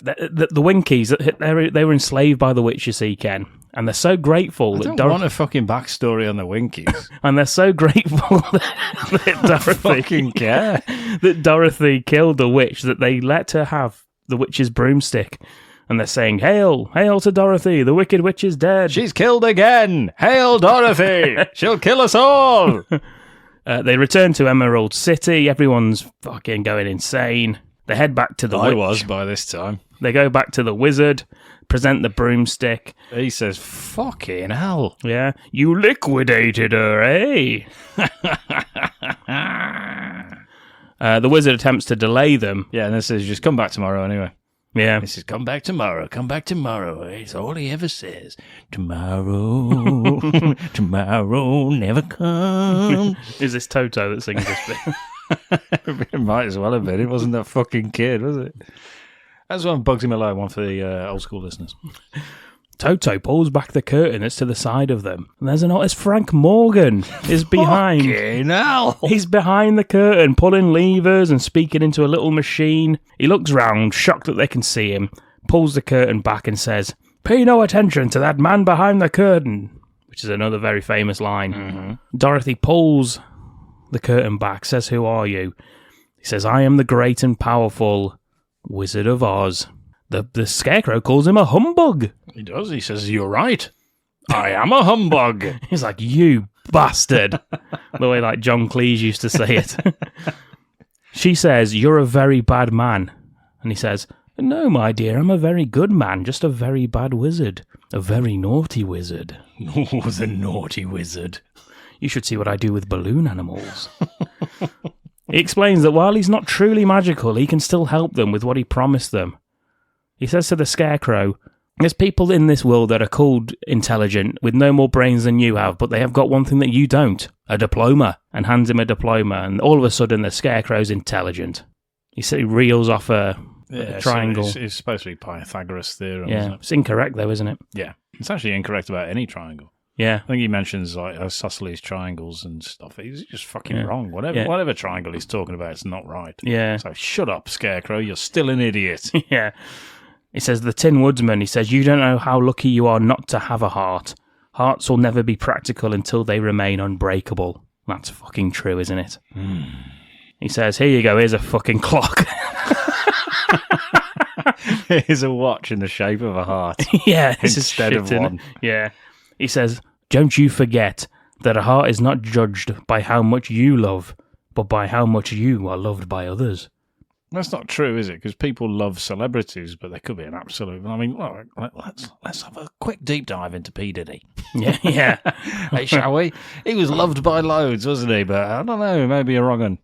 The Winkies, they were enslaved by the witch, you see, Ken. And they're so grateful I don't want a fucking backstory on the Winkies. And they're so grateful that Dorothy fucking care. that Dorothy killed the witch that they let her have the witch's broomstick. And they're saying, "Hail, hail to Dorothy! The wicked witch is dead. She's killed again. Hail Dorothy! She'll kill us all." They return to Emerald City. Everyone's fucking going insane. They head back to the witch. I was by this time. They go back to the wizard, present the broomstick. He says, "Fucking hell. Yeah, you liquidated her, eh?" The wizard attempts to delay them. Yeah, and this says, "Just come back tomorrow anyway." Yeah. He says, come back tomorrow. It's all he ever says. Tomorrow, tomorrow never comes. Is this Toto that sings this bit? It might as well have been. It wasn't that fucking kid, was it? That's one Bugsy Malone, one for the old school listeners. Toto pulls back the curtain that's to the side of them. And there's an artist, Frank Morgan, is behind. Fucking hell. He's behind the curtain, pulling levers and speaking into a little machine. He looks round, shocked that they can see him, pulls the curtain back and says, "Pay no attention to that man behind the curtain," which is another very famous line. Mm-hmm. Dorothy pulls the curtain back, says, "Who are you?" He says, "I am the great and powerful Wizard of Oz." The Scarecrow calls him a humbug. He does. He says, "You're right. I am a humbug." He's like, "You bastard." The way like John Cleese used to say it. She says, "You're a very bad man." And he says, "No, my dear, I'm a very good man, just a very bad wizard. A very naughty wizard." Oh, the naughty wizard. You should see what I do with balloon animals. He explains that while he's not truly magical, he can still help them with what he promised them. He says to the Scarecrow, "There's people in this world that are called intelligent with no more brains than you have, but they have got one thing that you don't, a diploma," and hands him a diploma, and all of a sudden the Scarecrow's intelligent. He reels off a triangle. So it's supposed to be Pythagoras' theorem, Yeah, isn't it? it's incorrect though, isn't it? Yeah. It's actually incorrect about any triangle. Yeah. I think he mentions like isosceles triangles and stuff. He's just fucking wrong. Whatever triangle he's talking about, it's not right. Yeah. So shut up, Scarecrow. You're still an idiot. Yeah. He says, the Tin Woodsman, he says, "You don't know how lucky you are not to have a heart. Hearts will never be practical until they remain unbreakable." That's fucking true, isn't it? He says, "Here you go, here's a fucking clock." Here's a watch in the shape of a heart. Yeah, this is instead of shit, one. Yeah. He says, "Don't you forget that a heart is not judged by how much you love, but by how much you are loved by others." That's not true, is it? Because people love celebrities, but there could be an absolute. I mean, well, let's have a quick deep dive into P. Diddy. Yeah, yeah. Hey, shall we? He was loved by loads, wasn't he? But I don't know, maybe you're wrong.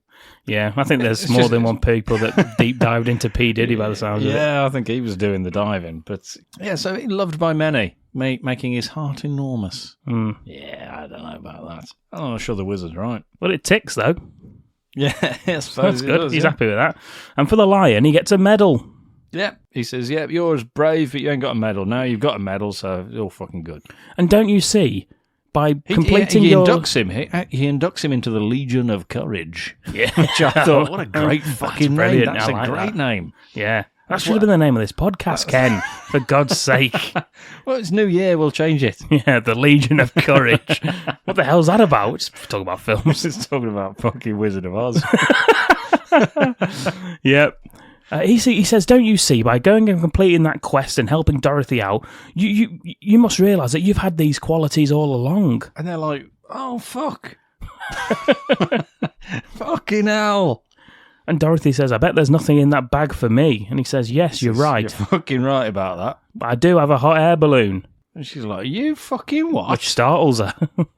Yeah, I think there's more than one people that deep dived into P. Diddy by the sounds of it. Yeah, I think he was doing the diving. But yeah, so he loved by many, making his heart enormous. Yeah, I don't know about that. I'm not sure the wizard's right. Well, it ticks, though. Yeah, I suppose That's good. Does, He's yeah. happy with that. And for the lion, he gets a medal. Yeah, he says, "Yeah, you're brave, but you ain't got a medal. Now you've got a medal, so it's all fucking good." And don't you see, by completing he your... inducts him. He inducts him into the Legion of Courage. Yeah. Which I thought, what a great fucking name. brilliant. That's I a like great that. name. Yeah. That should have been the name of this podcast, Ken. For God's sake. Well, it's New Year. We'll change it. Yeah, the Legion of Courage. What the hell's that about? It's talking about films. It's talking about fucking Wizard of Oz. Yep. He says, "Don't you see, by going and completing that quest and helping Dorothy out, you must realise that you've had these qualities all along." And they're like, "Oh, fuck." Fucking hell. And Dorothy says, "I bet there's nothing in that bag for me." And he says, "Yes, you're right. You're fucking right about that. But I do have a hot air balloon." And she's like, "You fucking what?" Which startles her.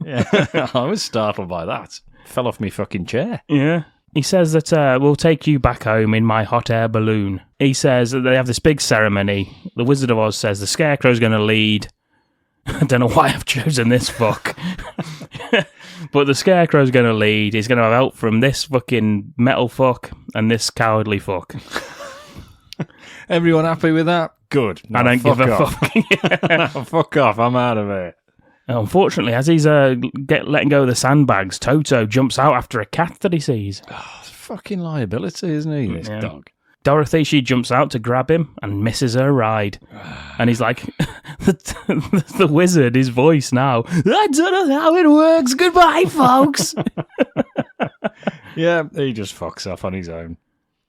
Yeah, I was startled by that. Fell off me fucking chair. Yeah. He says that we'll take you back home in my hot air balloon. He says that they have this big ceremony. The Wizard of Oz says the Scarecrow's going to lead. I don't know why I've chosen this fuck. But the Scarecrow's going to lead. He's going to have help from this fucking metal fuck and this cowardly fuck. Everyone happy with that? Good. No, I don't give a off. fuck. No, fuck off. I'm out of it. Unfortunately, as he's letting go of the sandbags, Toto jumps out after a cat that he sees. Oh, it's fucking liability, isn't he, this dog? Dorothy, she jumps out to grab him and misses her ride. And he's like, the wizard, his voice now, I don't know how it works. Goodbye, folks. Yeah, he just fucks off on his own.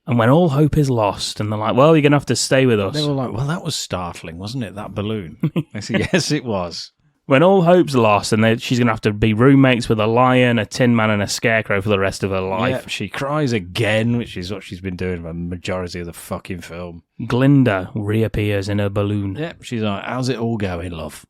And when all hope is lost, and they're like, well, you're going to have to stay with us. They were like, well, that was startling, wasn't it, that balloon? I said, yes, it was. When all hope's lost, and she's going to have to be roommates with a lion, a tin man, and a scarecrow for the rest of her life. Yeah, she cries again, which is what she's been doing for the majority of the fucking film. Glinda reappears in her balloon. Yeah, she's like, how's it all going, love?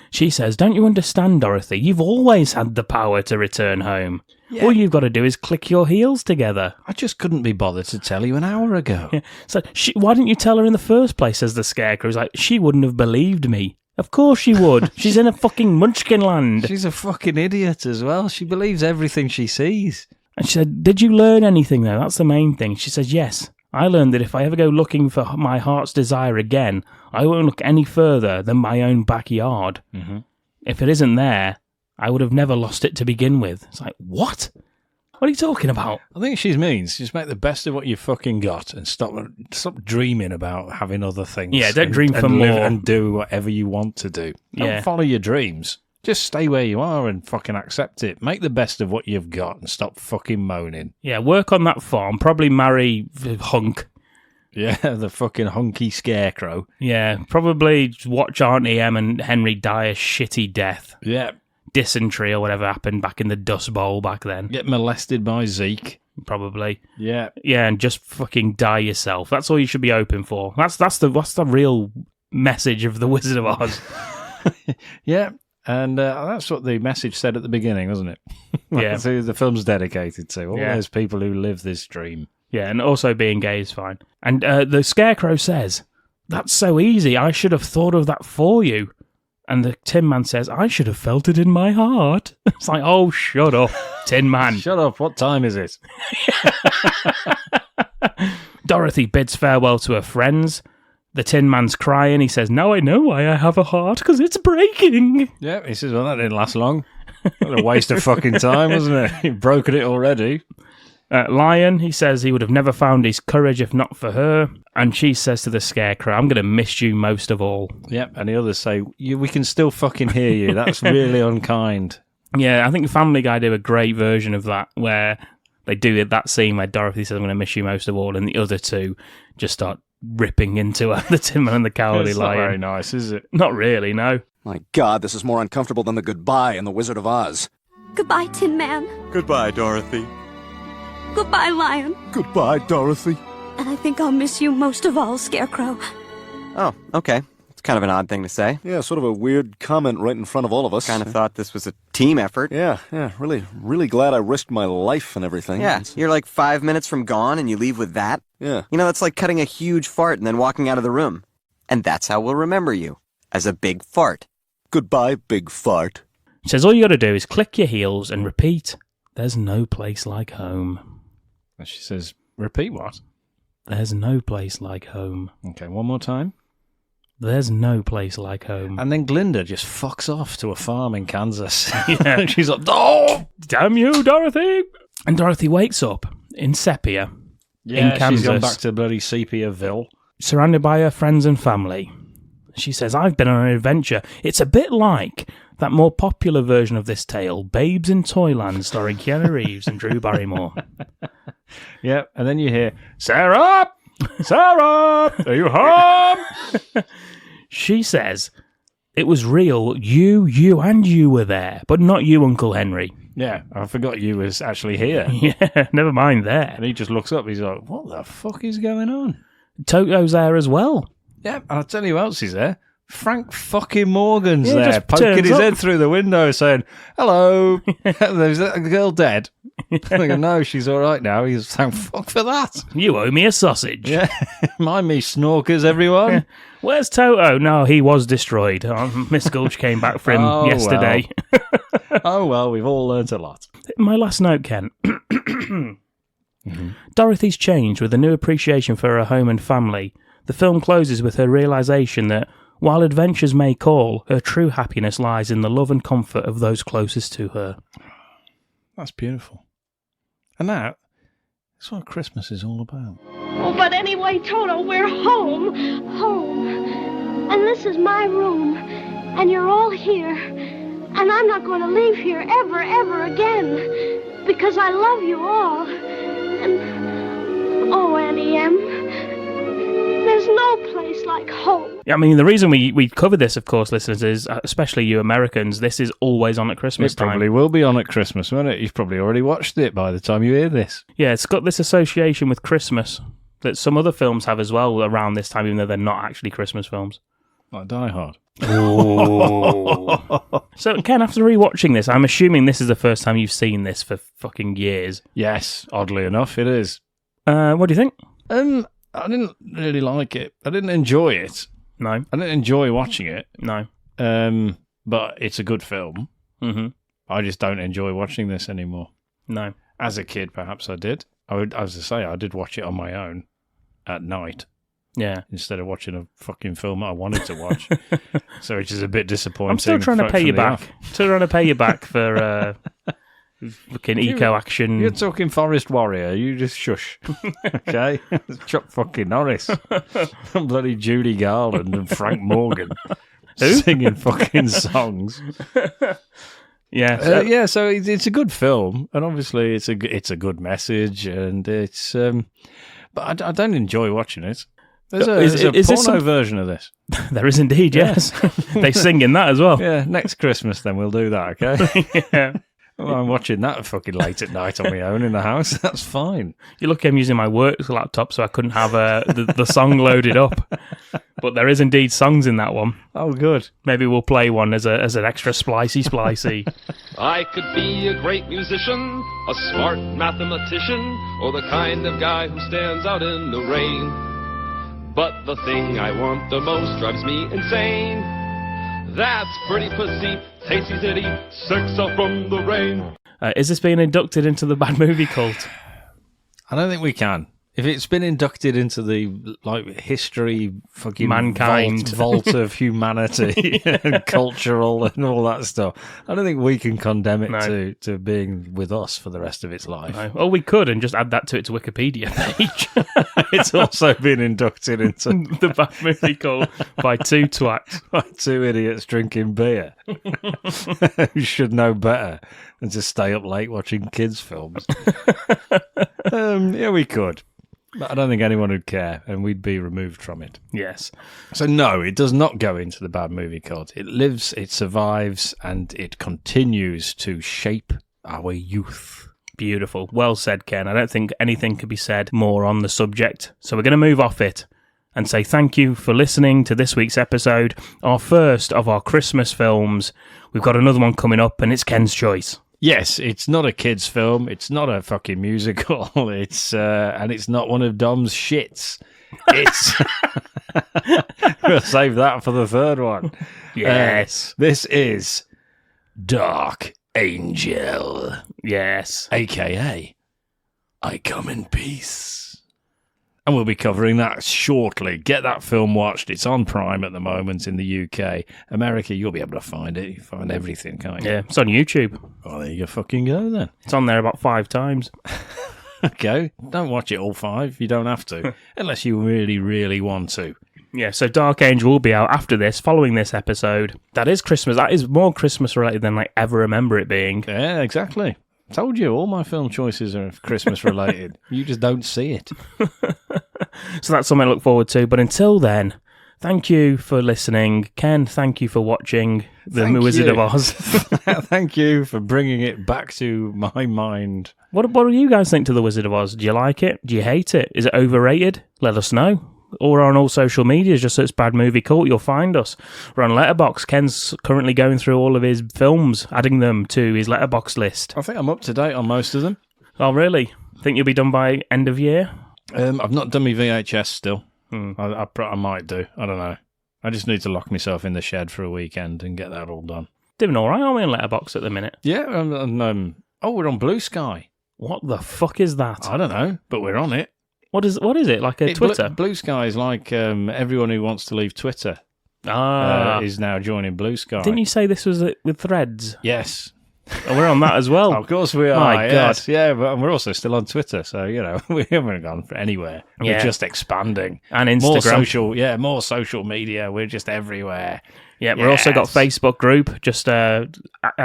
She says, don't you understand, Dorothy? You've always had the power to return home. Yeah. All you've got to do is click your heels together. I just couldn't be bothered to tell you an hour ago. Yeah. So why didn't you tell her in the first place, says the Scarecrow. He's like, she wouldn't have believed me. Of course she would. She's in a fucking Munchkin land. She's a fucking idiot as well. She believes everything she sees. And she said, did you learn anything, though? That's the main thing. She says, yes. I learned that if I ever go looking for my heart's desire again, I won't look any further than my own backyard. Mm-hmm. If it isn't there, I would have never lost it to begin with. It's like, what? What are you talking about? I think she means just make the best of what you fucking got and stop dreaming about having other things. Yeah, don't dream for and more. Live and do whatever you want to do. Don't follow your dreams. Just stay where you are and fucking accept it. Make the best of what you've got and stop fucking moaning. Yeah, work on that farm. Probably marry Hunk. Yeah, the fucking hunky scarecrow. Yeah, probably watch Auntie Em and Henry die a shitty death. Yeah. Dysentery or whatever happened back in the Dust Bowl back then. Get molested by Zeke. Probably. Yeah. Yeah, and just fucking die yourself. That's all you should be hoping for. That's the real message of The Wizard of Oz. Yeah, and that's what the message said at the beginning, wasn't it? Yeah. That's who the film's dedicated to. All those people who live this dream. Yeah, and also being gay is fine. And the Scarecrow says, that's so easy. I should have thought of that for you. And the Tin Man says, I should have felt it in my heart. It's like, oh, shut up, Tin Man. Shut up, what time is it? Dorothy bids farewell to her friends. The Tin Man's crying. He says, now I know why I have a heart, because it's breaking. Yeah, he says, well, that didn't last long. What a waste of fucking time, wasn't it? You've broken it already. Lion, he says he would have never found his courage if not for her. And she says to the Scarecrow, I'm going to miss you most of all. Yep, and the others say, we can still fucking hear you. That's really unkind. Yeah, I think Family Guy do a great version of that, where they do that scene where Dorothy says, I'm going to miss you most of all, and the other two just start ripping into her, the Tin Man and the Cowardly Lion. Not very nice, is it? Not really, no. My God, this is more uncomfortable than the goodbye in The Wizard of Oz. Goodbye, Tin Man. Goodbye, Dorothy. Goodbye, Lion. Goodbye, Dorothy. And I think I'll miss you most of all, Scarecrow. Oh, okay. It's kind of an odd thing to say. Yeah, sort of a weird comment right in front of all of us. Kind of thought this was a team effort. Yeah, really glad I risked my life and everything. Yeah, you're like 5 minutes from gone and you leave with that? Yeah. You know, that's like cutting a huge fart and then walking out of the room. And that's how we'll remember you. As a big fart. Goodbye, big fart. He says all you got to do is click your heels and repeat, there's no place like home. And she says, repeat what? There's no place like home. Okay, one more time. There's no place like home. And then Glinda just fucks off to a farm in Kansas. Yeah. She's like, oh, damn you, Dorothy! And Dorothy wakes up in Sepia in Kansas. She's gone back to bloody Sepiaville. Surrounded by her friends and family. She says, I've been on an adventure. It's a bit like that more popular version of this tale, Babes in Toyland, starring Keanu Reeves and Drew Barrymore. Yeah, and then you hear, Sarah! Sarah! Are you home? She says, it was real. You, and you were there, but not you, Uncle Henry. Yeah, I forgot you was actually here. Yeah, never mind there. And he just looks up, he's like, what the fuck is going on? Toto's there as well. Yeah, and I'll tell you who else is there. Frank fucking Morgan's Yeah, there, just poking his turns head up. through the window saying, hello. Is that girl dead? I go, no, she's all right now. He's saying, fuck for that. You owe me a sausage. Yeah, mind me, snorkers, everyone. Yeah. Where's Toto? No, he was destroyed. Miss Gulch came back for him yesterday. Well. Oh, well, we've all learnt a lot. My last note, Ken. Mm-hmm. Dorothy's changed with a new appreciation for her home and family. The film closes with her realisation that, while adventures may call, her true happiness lies in the love and comfort of those closest to her. That's beautiful. And that's what Christmas is all about. Oh, but anyway, Toto, we're home. Home. And this is my room. And you're all here. And I'm not going to leave here ever, ever again. Because I love you all. And, oh, Annie M., there's no place like home. Yeah, I mean, the reason we cover this, of course, listeners, is, especially you Americans, this is always on at Christmas time. It probably will be on at Christmas, won't it? You've probably already watched it by the time you hear this. Yeah, it's got this association with Christmas that some other films have as well around this time, even though they're not actually Christmas films. Like Die Hard. Oh. So, Ken, after rewatching this, I'm assuming this is the first time you've seen this for fucking years. Yes, oddly enough, it is. What do you think? I didn't really like it. I didn't enjoy it. No. I didn't enjoy watching it. No. But it's a good film. Mm-hmm. I just don't enjoy watching this anymore. No. As a kid, perhaps I did. As I say, I did watch it on my own at night. Yeah. Instead of watching a fucking film I wanted to watch. So which is a bit disappointing. I'm still trying to pay you back. Still trying to pay you back for fucking eco-action. You're talking Forest Warrior. You just shush. Okay? Chuck fucking Norris. Bloody Judy Garland and Frank Morgan. Who? Singing fucking songs. Yeah. Yeah, so it's a good film. And obviously it's a good message. And it's... but I don't enjoy watching it. There's a porno version of this. There is indeed, yes. They sing in that as well. Yeah, next Christmas then we'll do that, okay? Yeah. Well, I'm watching that fucking late at night on my own in the house. That's fine. You're lucky I'm using my work laptop so I couldn't have the song loaded up. But there is indeed songs in that one. Oh, good. Maybe we'll play one as an extra splicey. I could be a great musician, a smart mathematician, or the kind of guy who stands out in the rain. But the thing I want the most drives me insane. That's pretty pussy, tasty titty, sex out from the rain. Is this being inducted into the bad movie cult? I don't think we can. If it's been inducted into the history fucking mankind vault of humanity and cultural and all that stuff, I don't think we can condemn it to being with us for the rest of its life. No. Well, we could and just add that to its Wikipedia page. It's also been inducted into the bad movie cult by two twats. By two idiots drinking beer who should know better than to stay up late watching kids' films. Yeah, we could. But I don't think anyone would care, and we'd be removed from it. Yes. So no, it does not go into the bad movie cult. It lives, it survives, and it continues to shape our youth. Beautiful. Well said, Ken. I don't think anything could be said more on the subject. So we're going to move off it and say thank you for listening to this week's episode, our first of our Christmas films. We've got another one coming up, and it's Ken's choice. Yes, it's not a kids' film. It's not a fucking musical. It's and it's not one of Dom's shits. It's we'll save that for the third one. Yes, this is Dark Angel. Yes, AKA I Come in Peace. And we'll be covering that shortly. Get that film watched. It's on Prime at the moment in the UK. America, you'll be able to find it. You find everything, can't you? Yeah, it's on YouTube. Oh, there you fucking go then. It's on there about 5 times. Okay, don't watch it all 5. You don't have to. Unless you really, really want to. Yeah, so Dark Angel will be out after this, following this episode. That is Christmas. That is more Christmas related than I ever remember it being. Yeah, exactly. Told you, all my film choices are Christmas related. You just don't see it. So that's something I look forward to. But until then, thank you for listening. Ken, thank you for watching The Wizard of Oz. Thank you for bringing it back to my mind. What do you guys think to The Wizard of Oz? Do you like it? Do you hate it? Is it overrated? Let us know. Or on all social medias, just search Bad Movie Cult, you'll find us. We're on Letterboxd. Ken's currently going through all of his films, adding them to his Letterboxd list. I think I'm up to date on most of them. Oh, really? Think you'll be done by end of year? I've not done my VHS still. I might do. I don't know. I just need to lock myself in the shed for a weekend and get that all done. Doing all right, aren't we, on Letterboxd at the minute? Yeah. We're on Blue Sky. What the fuck is that? I don't know, but we're on it. What is it? Like a Twitter? Blue Sky is like everyone who wants to leave Twitter is now joining Blue Sky. Didn't you say this was with Threads? Yes. And we're on that as well. Of course we are. My yes. God. Yeah, but we're also still on Twitter, so we haven't gone anywhere. We're just expanding. And Instagram. More social media. We're just everywhere. Yeah, we've also got Facebook group. Just add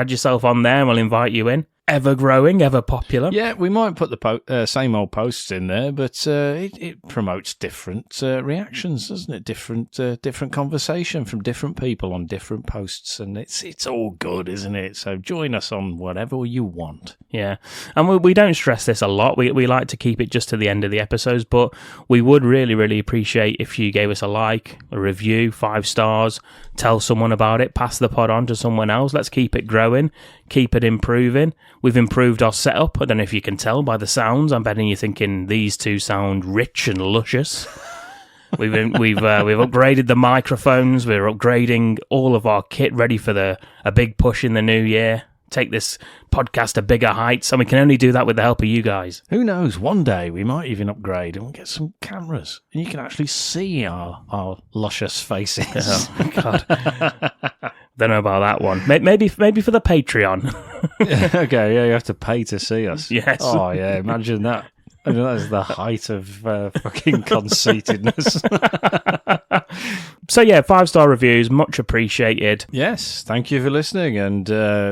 yourself on there and we'll invite you in. Ever growing, ever popular. Yeah, we might put the same old posts in there, but it promotes different reactions, doesn't it? Different conversation from different people on different posts, and it's all good, isn't it? So join us on whatever you want. Yeah, and we don't stress this a lot. We like to keep it just to the end of the episodes, but we would really, really appreciate if you gave us a like, a review, 5 stars, tell someone about it, pass the pod on to someone else. Let's keep it growing, keep it improving. We've improved our setup. I don't know if you can tell by the sounds. I'm betting you're thinking these two sound rich and luscious. We've upgraded the microphones. We're upgrading all of our kit, ready for a big push in the new year. Take this podcast to bigger heights, and we can only do that with the help of you guys. Who knows? One day we might even upgrade and we'll get some cameras, and you can actually see our luscious faces. Oh, God. Don't know about that one. Maybe for the Patreon. Okay, yeah, you have to pay to see us. Yes. Oh, yeah, imagine that. I mean, that is the height of fucking conceitedness. So, yeah, 5-star reviews, much appreciated. Yes, thank you for listening, and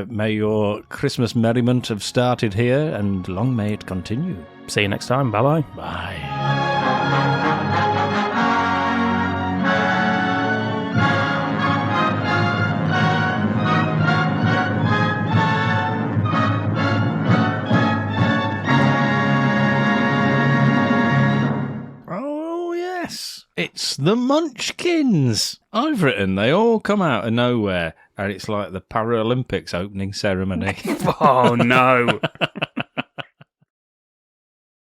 may your Christmas merriment have started here, and long may it continue. See you next time. Bye-bye. Bye. It's the Munchkins. I've written they all come out of nowhere, and it's like the Paralympics opening ceremony. Oh, no.